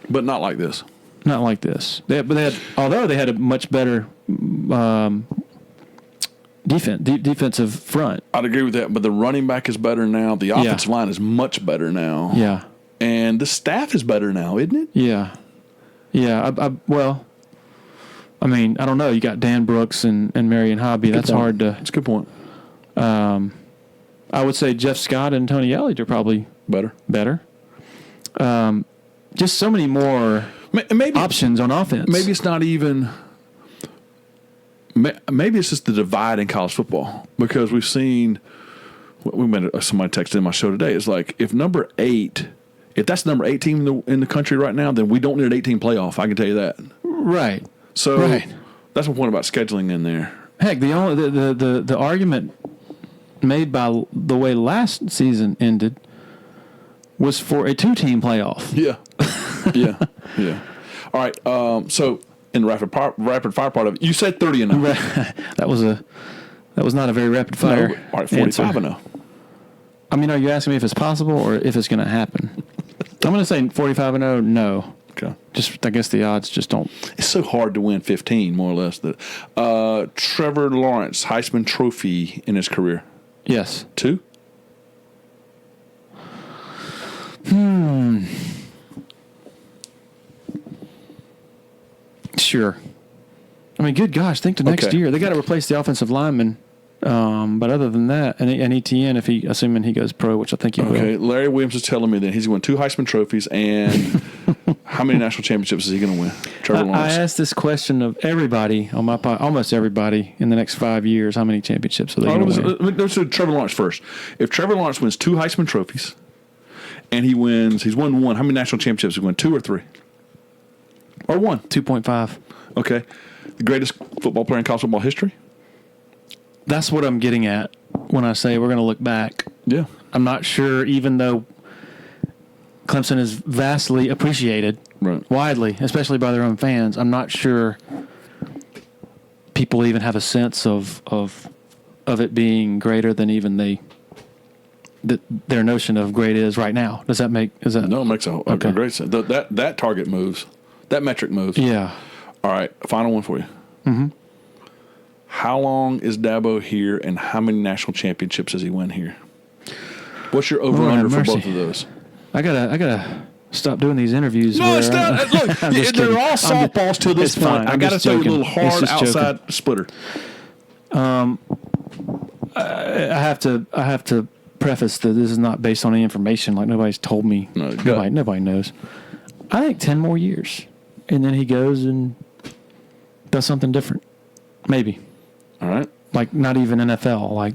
But not like this.
Not like this. Although they had a much better defensive front.
I'd agree with that, but the running back is better now. The offensive line is much better now.
Yeah.
And the staff is better now, isn't it?
Yeah. Yeah. I mean, I don't know. You got Dan Brooks and Marion Hobby. That's hard to.
That's a good point.
I would say Jeff Scott and Tony Elliott are probably
better.
Just so many more
maybe
options on offense.
Maybe it's not even. Maybe it's just the divide in college football, because we've seen. Somebody texted in my show today. It's like if that's number 8 team in the country right now, then we don't need an 18 playoff. I can tell you that.
Right.
So that's my point about scheduling in there.
Heck, the argument made by the way last season ended was for a 2-team playoff.
Yeah. Yeah. All right. So in the rapid fire part of it, you said 30-0.
That was not a very rapid fire.
No, all right, 45-0.
I mean, are you asking me if it's possible or if it's going to happen? I'm going to say 45-0. No.
Okay.
Just I guess the odds just don't.
It's so hard to win 15, more or less. Trevor Lawrence, Heisman Trophy in his career.
Yes.
2?
Sure. I mean, good gosh, think to next year. They got to replace the offensive lineman. But other than that, and ETN, assuming he goes pro, which I think he will.
Okay, Larry Williams is telling me that he's going to win 2 Heisman trophies, and how many national championships is he going to win? Trevor Lawrence.
I asked this question of everybody on my podcast, almost everybody in the next 5 years. How many championships are they going to win?
Let's do Trevor Lawrence first. If Trevor Lawrence wins 2 Heisman trophies, and he's won 1, how many national championships? He won 2 or 3? Or 1?
2.5.
Okay. The greatest football player in college football history?
That's what I'm getting at when I say we're going to look back.
Yeah.
I'm not sure, even though Clemson is vastly appreciated widely, especially by their own fans, I'm not sure people even have a sense of it being greater than even their notion of great is right now. Does that make
No, it makes a great sense. That target moves. That metric moves.
Yeah.
All right, final one for you. Mm-hmm. How long is Dabo here, and how many national championships does he win here? What's your over-under for both of those?
I gotta stop doing these interviews.
No, it's not. Look, they're all softballs to this point. I got to throw a little hard outside splitter.
I have to preface that this is not based on any information. Like nobody's told me. Nobody knows. I think 10 more years, and then he goes and does something different. Maybe.
All right.
Like not even NFL, like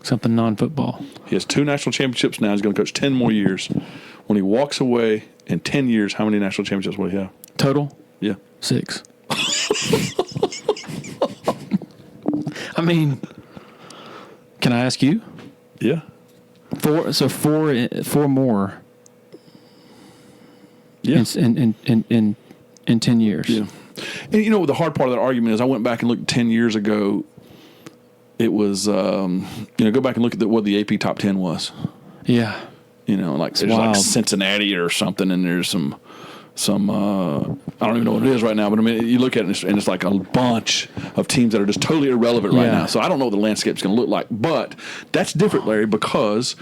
something non-football.
He has 2 national championships now. He's going to coach 10 more years. When he walks away in 10 years, how many national championships will he have?
Total?
Yeah.
6. I mean, can I ask you?
Yeah.
4. So 4 more.
Yeah.
In 10 years.
Yeah. And you know, the hard part of that argument is I went back and looked 10 years ago. It was, go back and look at what the AP top 10 was.
Yeah.
Like there's like Cincinnati or something, and there's some I don't even know what it is right now, but I mean, you look at it and it's like a bunch of teams that are just totally irrelevant right now. So I don't know what the landscape's going to look like, but that's different, Larry, because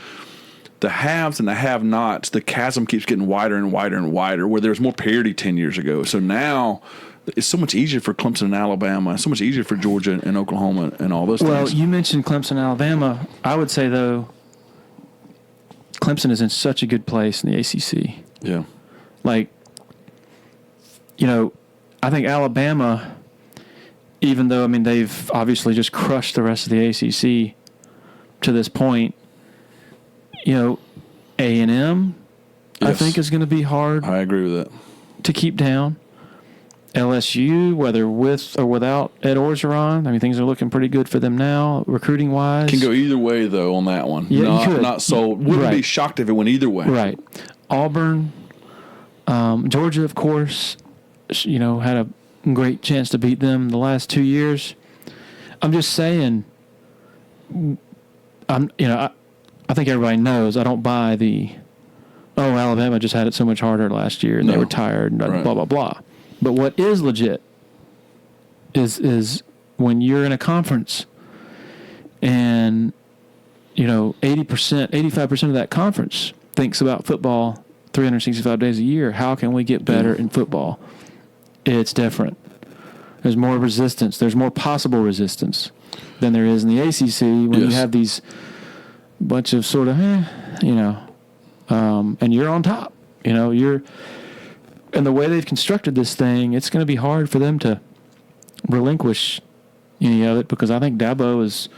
the haves and the have-nots, the chasm keeps getting wider and wider and wider, where there was more parity 10 years ago. So now it's so much easier for Clemson and Alabama, so much easier for Georgia and Oklahoma and all those things.
Well, you mentioned Clemson and Alabama. I would say, though, Clemson is in such a good place in the ACC.
Yeah.
Like, I think Alabama, even though, they've obviously just crushed the rest of the ACC to this point, A&M, yes, I think is going to be hard.
I agree with that.
To keep down. LSU, whether with or without Ed Orgeron, things are looking pretty good for them now, recruiting wise.
Can go either way though on that one.
Yeah, you could.
Not sold. Wouldn't be shocked if it went either way.
Right. Auburn, Georgia, of course, had a great chance to beat them the last 2 years. I'm just saying, I think everybody knows I don't buy Alabama just had it so much harder last year and they were tired and blah, blah, blah. But what is legit is when you're in a conference and, 80%, 85% of that conference thinks about football 365 days a year. How can we get better in football? It's different. There's more resistance. There's more possible resistance than there is in the ACC when you have these bunch of sort of, and you're on top. And the way they've constructed this thing, it's going to be hard for them to relinquish any of it, because I think Dabo is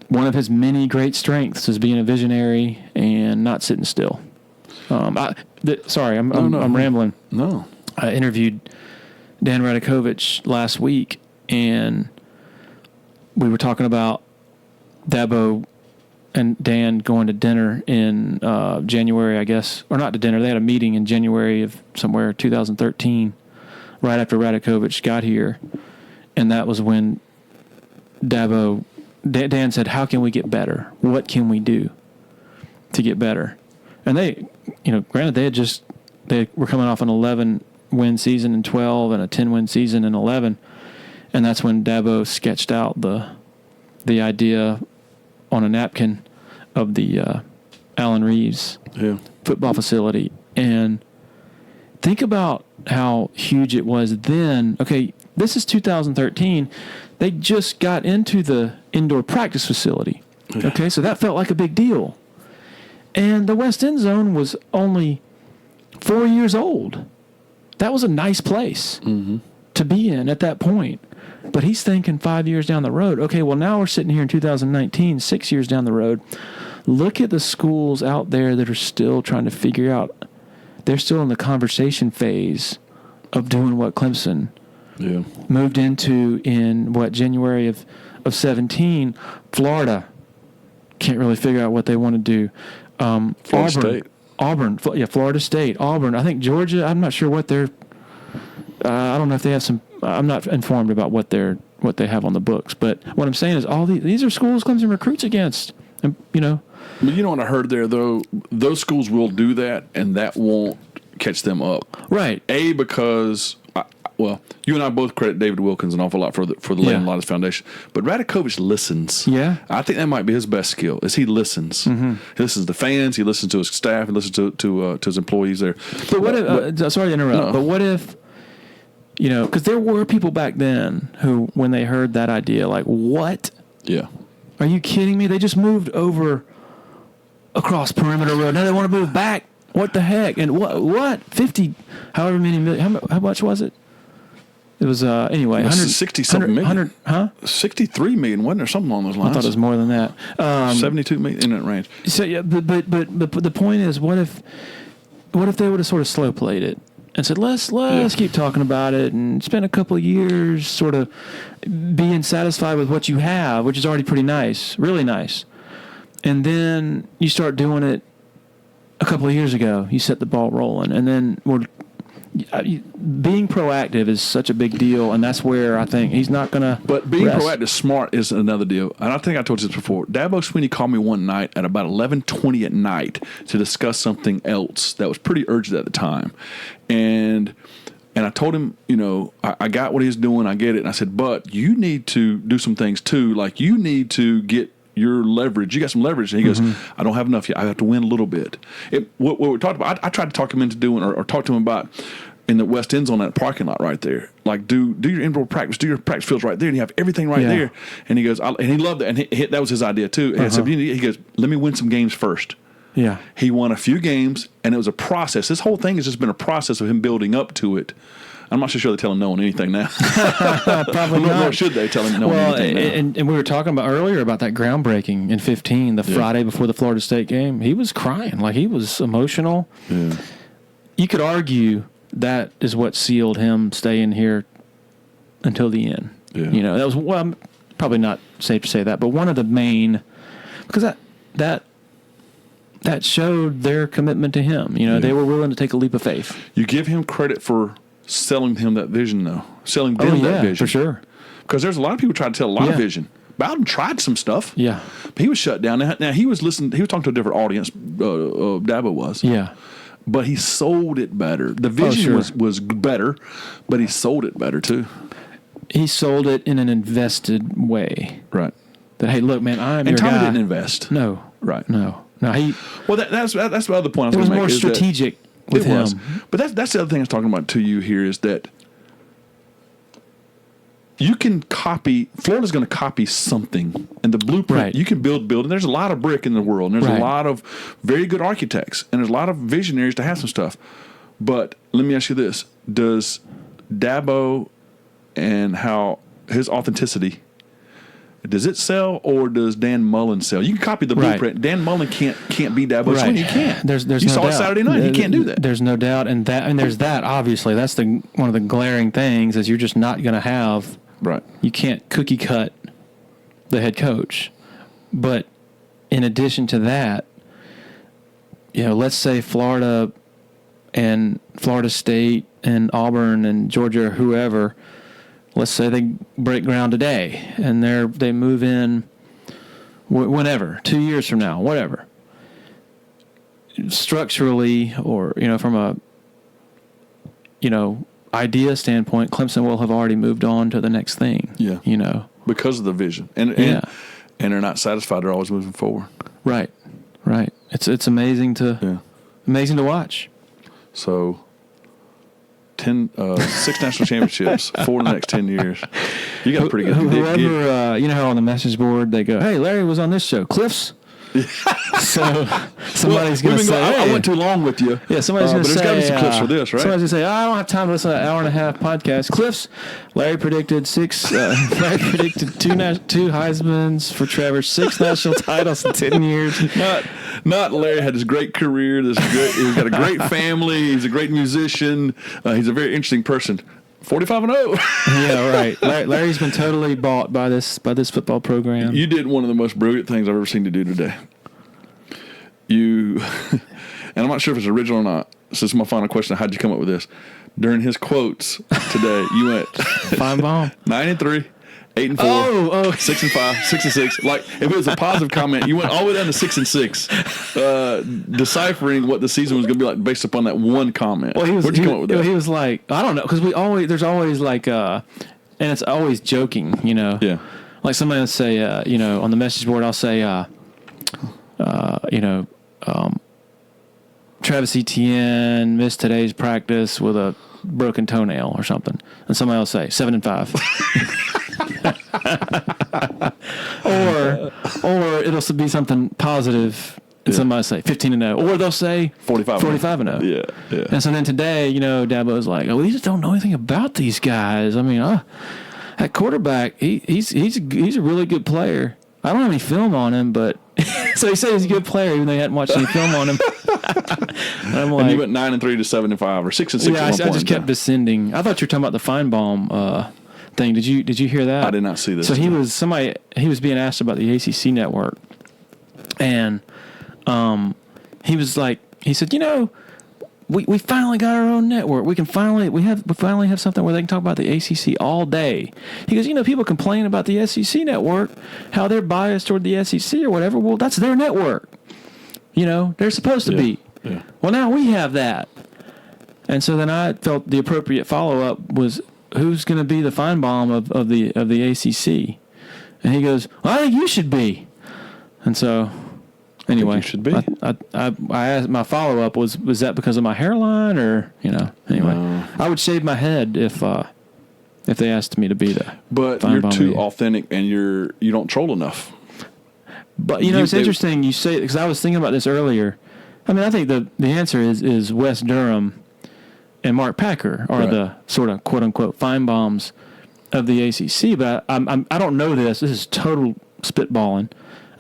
one of his many great strengths is being a visionary and not sitting still. I'm rambling.
No.
I interviewed Dan Radakovich last week, and we were talking about Dabo and Dan going to dinner in January, I guess, or not to dinner. They had a meeting in January of somewhere 2013, right after Radakovich got here, and that was when Dan said, "How can we get better? What can we do to get better?" And they, granted, they were coming off an 11-win season in 12 and a 10-win season in 11, and that's when Dabo sketched out the idea on a napkin of the Allen Reeves football facility. And think about how huge it was then. Okay, this is 2013. They just got into the indoor practice facility. Yeah. Okay, so that felt like a big deal. And the West End Zone was only 4 years old. That was a nice place to be in at that point. But he's thinking 5 years down the road. Okay, well, now we're sitting here in 2019, 6 years down the road. Look at the schools out there that are still trying to figure out. They're still in the conversation phase of doing what Clemson moved into in, January of 17. Florida can't really figure out what they want to do. Florida State, Auburn. I think Georgia, I'm not sure what they're I don't know if they have some. I'm not informed about what they have on the books. But what I'm saying is, all these are schools Clemson recruits against. And,
But you know what I heard there though? Those schools will do that, and that won't catch them up.
Right.
Because you and I both credit David Wilkins an awful lot for the laying a lot of Foundation. But Radakovich listens. Yeah. I think that might be his best skill. Is he listens. Mm-hmm. He listens to fans. He listens to his staff. He listens to his employees there.
But what if? Sorry to interrupt. No. But what if? Because there were people back then who, when they heard that idea, like, what?
Yeah.
Are you kidding me? They just moved over across Perimeter Road. Now they want to move back. What the heck? And what? 50, however many million. How much was it? It was, anyway.
60-something million. 63 million, wasn't there? Something along those lines.
I thought it was more than that.
72 million in that range.
So, yeah, but the point is, what if they would have sort of slow-played it? And said, let's keep talking about it and spend a couple of years sort of being satisfied with what you have, which is already pretty nice, really nice. And then you start doing it a couple of years ago. You set the ball rolling. And then being proactive is such a big deal, and that's where I think he's not going to
But being proactive smart is another deal. And I think I told you this before. Dabo Swinney called me one night at about 11:20 at night to discuss something else that was pretty urgent at the time. And I told him, I got what he's doing. I get it. And I said, but you need to do some things too. Like, you need to get your leverage. You got some leverage. And he goes, I don't have enough yet. I have to win a little bit. What we talked about, I tried to talk him into doing or talk to him about in the West End Zone, that parking lot right there. Like, do your indoor practice, do your practice fields right there, and you have everything right there. And he goes, and he loved that. And that was his idea too. And so he goes, let me win some games first. Yeah. He won a few games, and it was a process. This whole thing has just been a process of him building up to it. I'm not so sure they tell him no on anything now.
Probably not.
Nor should they tell him no on anything now.
And we were talking about earlier about that groundbreaking in 15, the Friday before the Florida State game. He was crying. Like, he was emotional. Yeah. You could argue that is what sealed him staying here until the end. Yeah. That was, probably not safe to say that, but one of the main, because that showed their commitment to him. They were willing to take a leap of faith.
You give him credit for selling him that vision, though. Selling them that vision.
For sure.
Because there's a lot of people trying to tell a lot of vision. Bowden tried some stuff. Yeah. But he was shut down. Now, he was talking to a different audience, Dabo was. Yeah. But he sold it better. The vision was better, but he sold it better, too.
He sold it in an invested way. Right. That, hey, look, man, I'm your guy.
And Tommy didn't invest.
No.
Right.
No.
That's the other point I was going to make.
It was more strategic with him.
But that's the other thing I was talking about to you here is that you can copy. Florida's going to copy something, and the blueprint.
Right.
You can build. And there's a lot of brick in the world, and there's
Right.
a lot of very good architects, and there's a lot of visionaries to have some stuff. But let me ask you this: does Dabo and how his authenticity, does it sell, or does Dan Mullen sell? You can copy the
Right.
blueprint. Dan Mullen can't be Dabo
Right.
Sweeney. You can't.
There's
you
no
saw it
doubt.
Saturday night. He can't do that.
There's no doubt, and there's that. Obviously, that's one of the glaring things is you're just not going to have.
Right.
You can't cookie cut the head coach, but in addition to that, let's say Florida and Florida State and Auburn and Georgia or whoever, let's say they break ground today and they move in whenever, 2 years from now, whatever. Structurally or, from a, idea standpoint, Clemson will have already moved on to the next thing.
Yeah. Because of the vision. And they're not satisfied. They're always moving forward.
Right. It's amazing to watch.
So 6 national championships, 4 in the next 10 years. You got a pretty good
Whoever, how on the message board they go, "Hey, Larry was on this show, Cliff's." So somebody's going to say,
I went too long with you.
Yeah, somebody's going to say,
there's got to be some clips for this, right?
Somebody's going to say, I don't have time to listen to an hour and a half podcast. Cliff's, Larry predicted Larry predicted two Heismans for Trevor, 6 national titles in 10 years.
Not Larry had this great career. He's got a great family. He's a great musician. He's a very interesting person. 45-0.
Yeah, right. Larry's been totally bought by this football program.
You did one of the most brilliant things I've ever seen you do today. And I'm not sure if it's original or not. So this is my final question. How'd you come up with this? During his quotes today, you went
Feinbaum
9-3, 8-4, 6-5, 6-6. Like if it was a positive comment, you went all the way down to 6-6, deciphering what the season was going to be like based upon that one comment.
Well,
Where'd you come up with that?
He was like, I don't know, because there's always like, and it's always joking,
Yeah.
Like somebody will say, on the message board, I'll say, Travis Etienne missed today's practice with a broken toenail or something, and somebody will say 7-5. or it'll be something positive, and somebody will say 15-0, or they'll say 45-0.
Yeah.
And so then today, Dabo's like, we just don't know anything about these guys. I mean, at quarterback, he's a really good player. I don't have any film on him, but so he said he's a good player, even though he hadn't watched any film on him. And I'm like,
and you went 9-3 to 7-5 or 6-6.
Yeah, I just kept descending. I thought you were talking about the Feinbaum thing. Did you hear that?
I did not see this.
So he was being asked about the ACC network, and he was like, he said, we finally got our own network. We finally have something where they can talk about the ACC all day. He goes, people complain about the SEC network, how they're biased toward the SEC or whatever. Well, that's their network. They're supposed to be.
Yeah.
Well, now we have that. And so then I felt the appropriate follow-up was, who's going to be the Feinbaum of the ACC? And he goes, well, I think you should be. And so... Anyway,
you should be.
I asked, my follow up was that because of my hairline or anyway, I would shave my head if they asked me to be there.
But you're too authentic and you don't troll enough.
But it's interesting you say, because I was thinking about this earlier. I mean, I think the answer is Wes Durham and Mark Packer are the sort of quote unquote Feinbaums of the ACC. But I don't know this. This is total spitballing.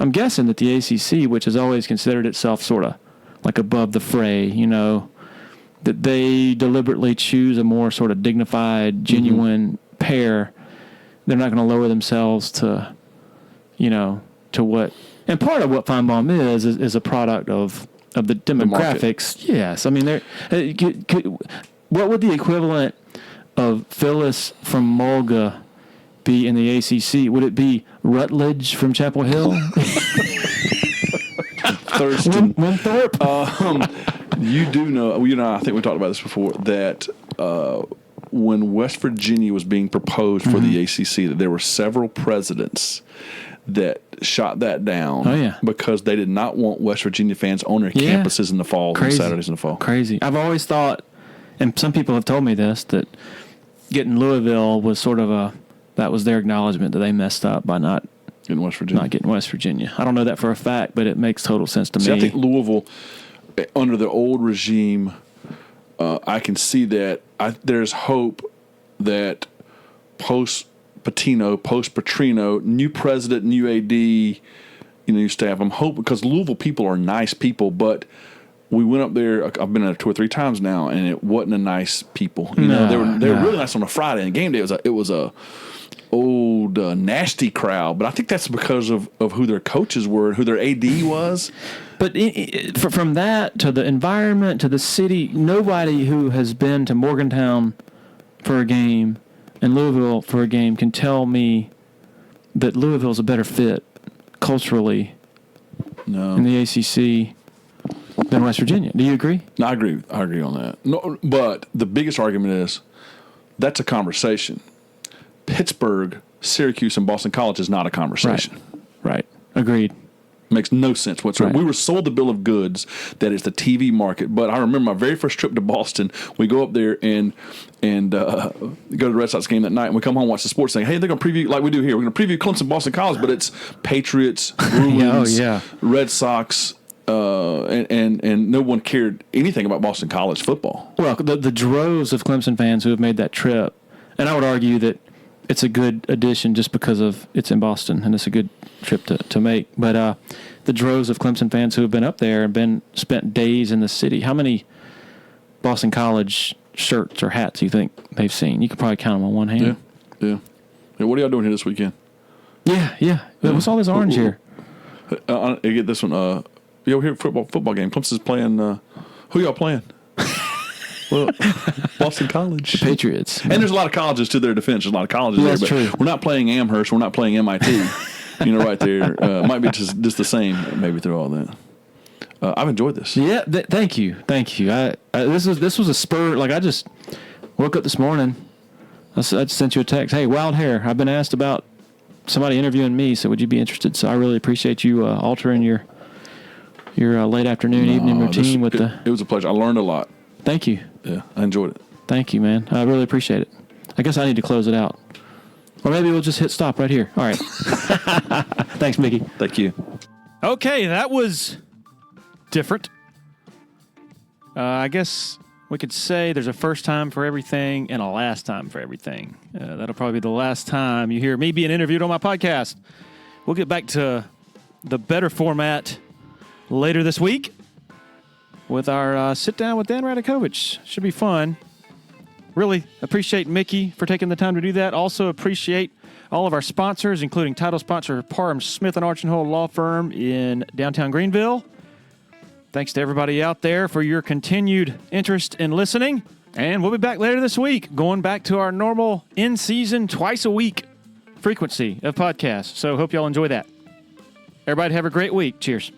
I'm guessing that the ACC, which has always considered itself sort of like above the fray, that they deliberately choose a more sort of dignified, genuine pair. They're not going to lower themselves to, to what. And part of what Feinbaum is a product of the demographics. Yes, I mean, what would the equivalent of Phyllis from Mulga be in the ACC? Would it be Rutledge from Chapel Hill?
Thurston.
Winthrop?
You do know, I think we talked about this before, that when West Virginia was being proposed for the ACC, that there were several presidents that shot that down because they did not want West Virginia fans on their campuses in the fall, on Saturdays in the fall.
Crazy. I've always thought, and some people have told me this, that getting Louisville was sort of that was their acknowledgement that they messed up by not
in West Virginia.
not getting West Virginia. I don't know that for a fact, but it makes total sense to me.
I think Louisville, under the old regime, I can see that. There's hope that post-Patino, post-Petrino, new president, new AD, new staff. I'm hoping, because Louisville people are nice people, but we went up there. I've been there 2 or 3 times now, and it wasn't a nice people. They were really nice on a Friday, and game day it was a old nasty crowd. But I think that's because of who their coaches were, who their AD was.
But from that to the environment to the city, nobody who has been to Morgantown for a game and Louisville for a game can tell me that Louisville's a better fit culturally in the ACC than West Virginia. Do you agree?
No, I agree. I agree on that. No, but the biggest argument is that's a conversation. Pittsburgh, Syracuse, and Boston College is not a conversation.
Right. Agreed.
Makes no sense whatsoever.
Right.
We were sold the bill of goods that is the TV market. But I remember my very first trip to Boston. We go up there and go to the Red Sox game that night, and we come home and watch the sports thing. Hey, they're going to preview, like we do here, we're going to preview Clemson, Boston College, but it's Patriots, Bruins, Red Sox, and no one cared anything about Boston College football.
Well, the droves of Clemson fans who have made that trip, and I would argue that it's a good addition just because of it's in Boston and it's a good trip to make. But the droves of Clemson fans who have been up there and spent days in the city, how many Boston College shirts or hats do you think they've seen? You could probably count them on one hand.
Yeah. Hey, what are y'all doing here this weekend?
Yeah. What's all this orange here?
I get this one. Yo, here football game. Clemson's playing. Who y'all playing? Well, Boston College.
The Patriots.
And there's a lot of colleges to their defense. There's a lot of colleges there. But
true.
We're not playing Amherst. We're not playing MIT. Right there. Might be just the same, maybe through all that. I've enjoyed this.
Yeah, thank you. This was a spur. Like, I just woke up this morning. I just sent you a text. Hey, Wild Hair, I've been asked about somebody interviewing me, so would you be interested? So I really appreciate you altering your late afternoon, evening routine with the...
It was a pleasure. I learned a lot.
Thank you.
Yeah, I enjoyed it.
Thank you, man. I really appreciate it. I guess I need to close it out. Or maybe we'll just hit stop right here. All right. Thanks, Mickey.
Thank you.
Okay, that was different. I guess we could say there's a first time for everything and a last time for everything. That'll probably be the last time you hear me being interviewed on my podcast. We'll get back to the better format later this week with our sit-down with Dan Radakovich. Should be fun. Really appreciate Mickey for taking the time to do that. Also appreciate all of our sponsors, including title sponsor Parham Smith & Archenhold Law Firm in downtown Greenville. Thanks to everybody out there for your continued interest in listening. And we'll be back later this week, going back to our normal in-season, twice-a-week frequency of podcasts. So hope y'all enjoy that. Everybody have a great week. Cheers.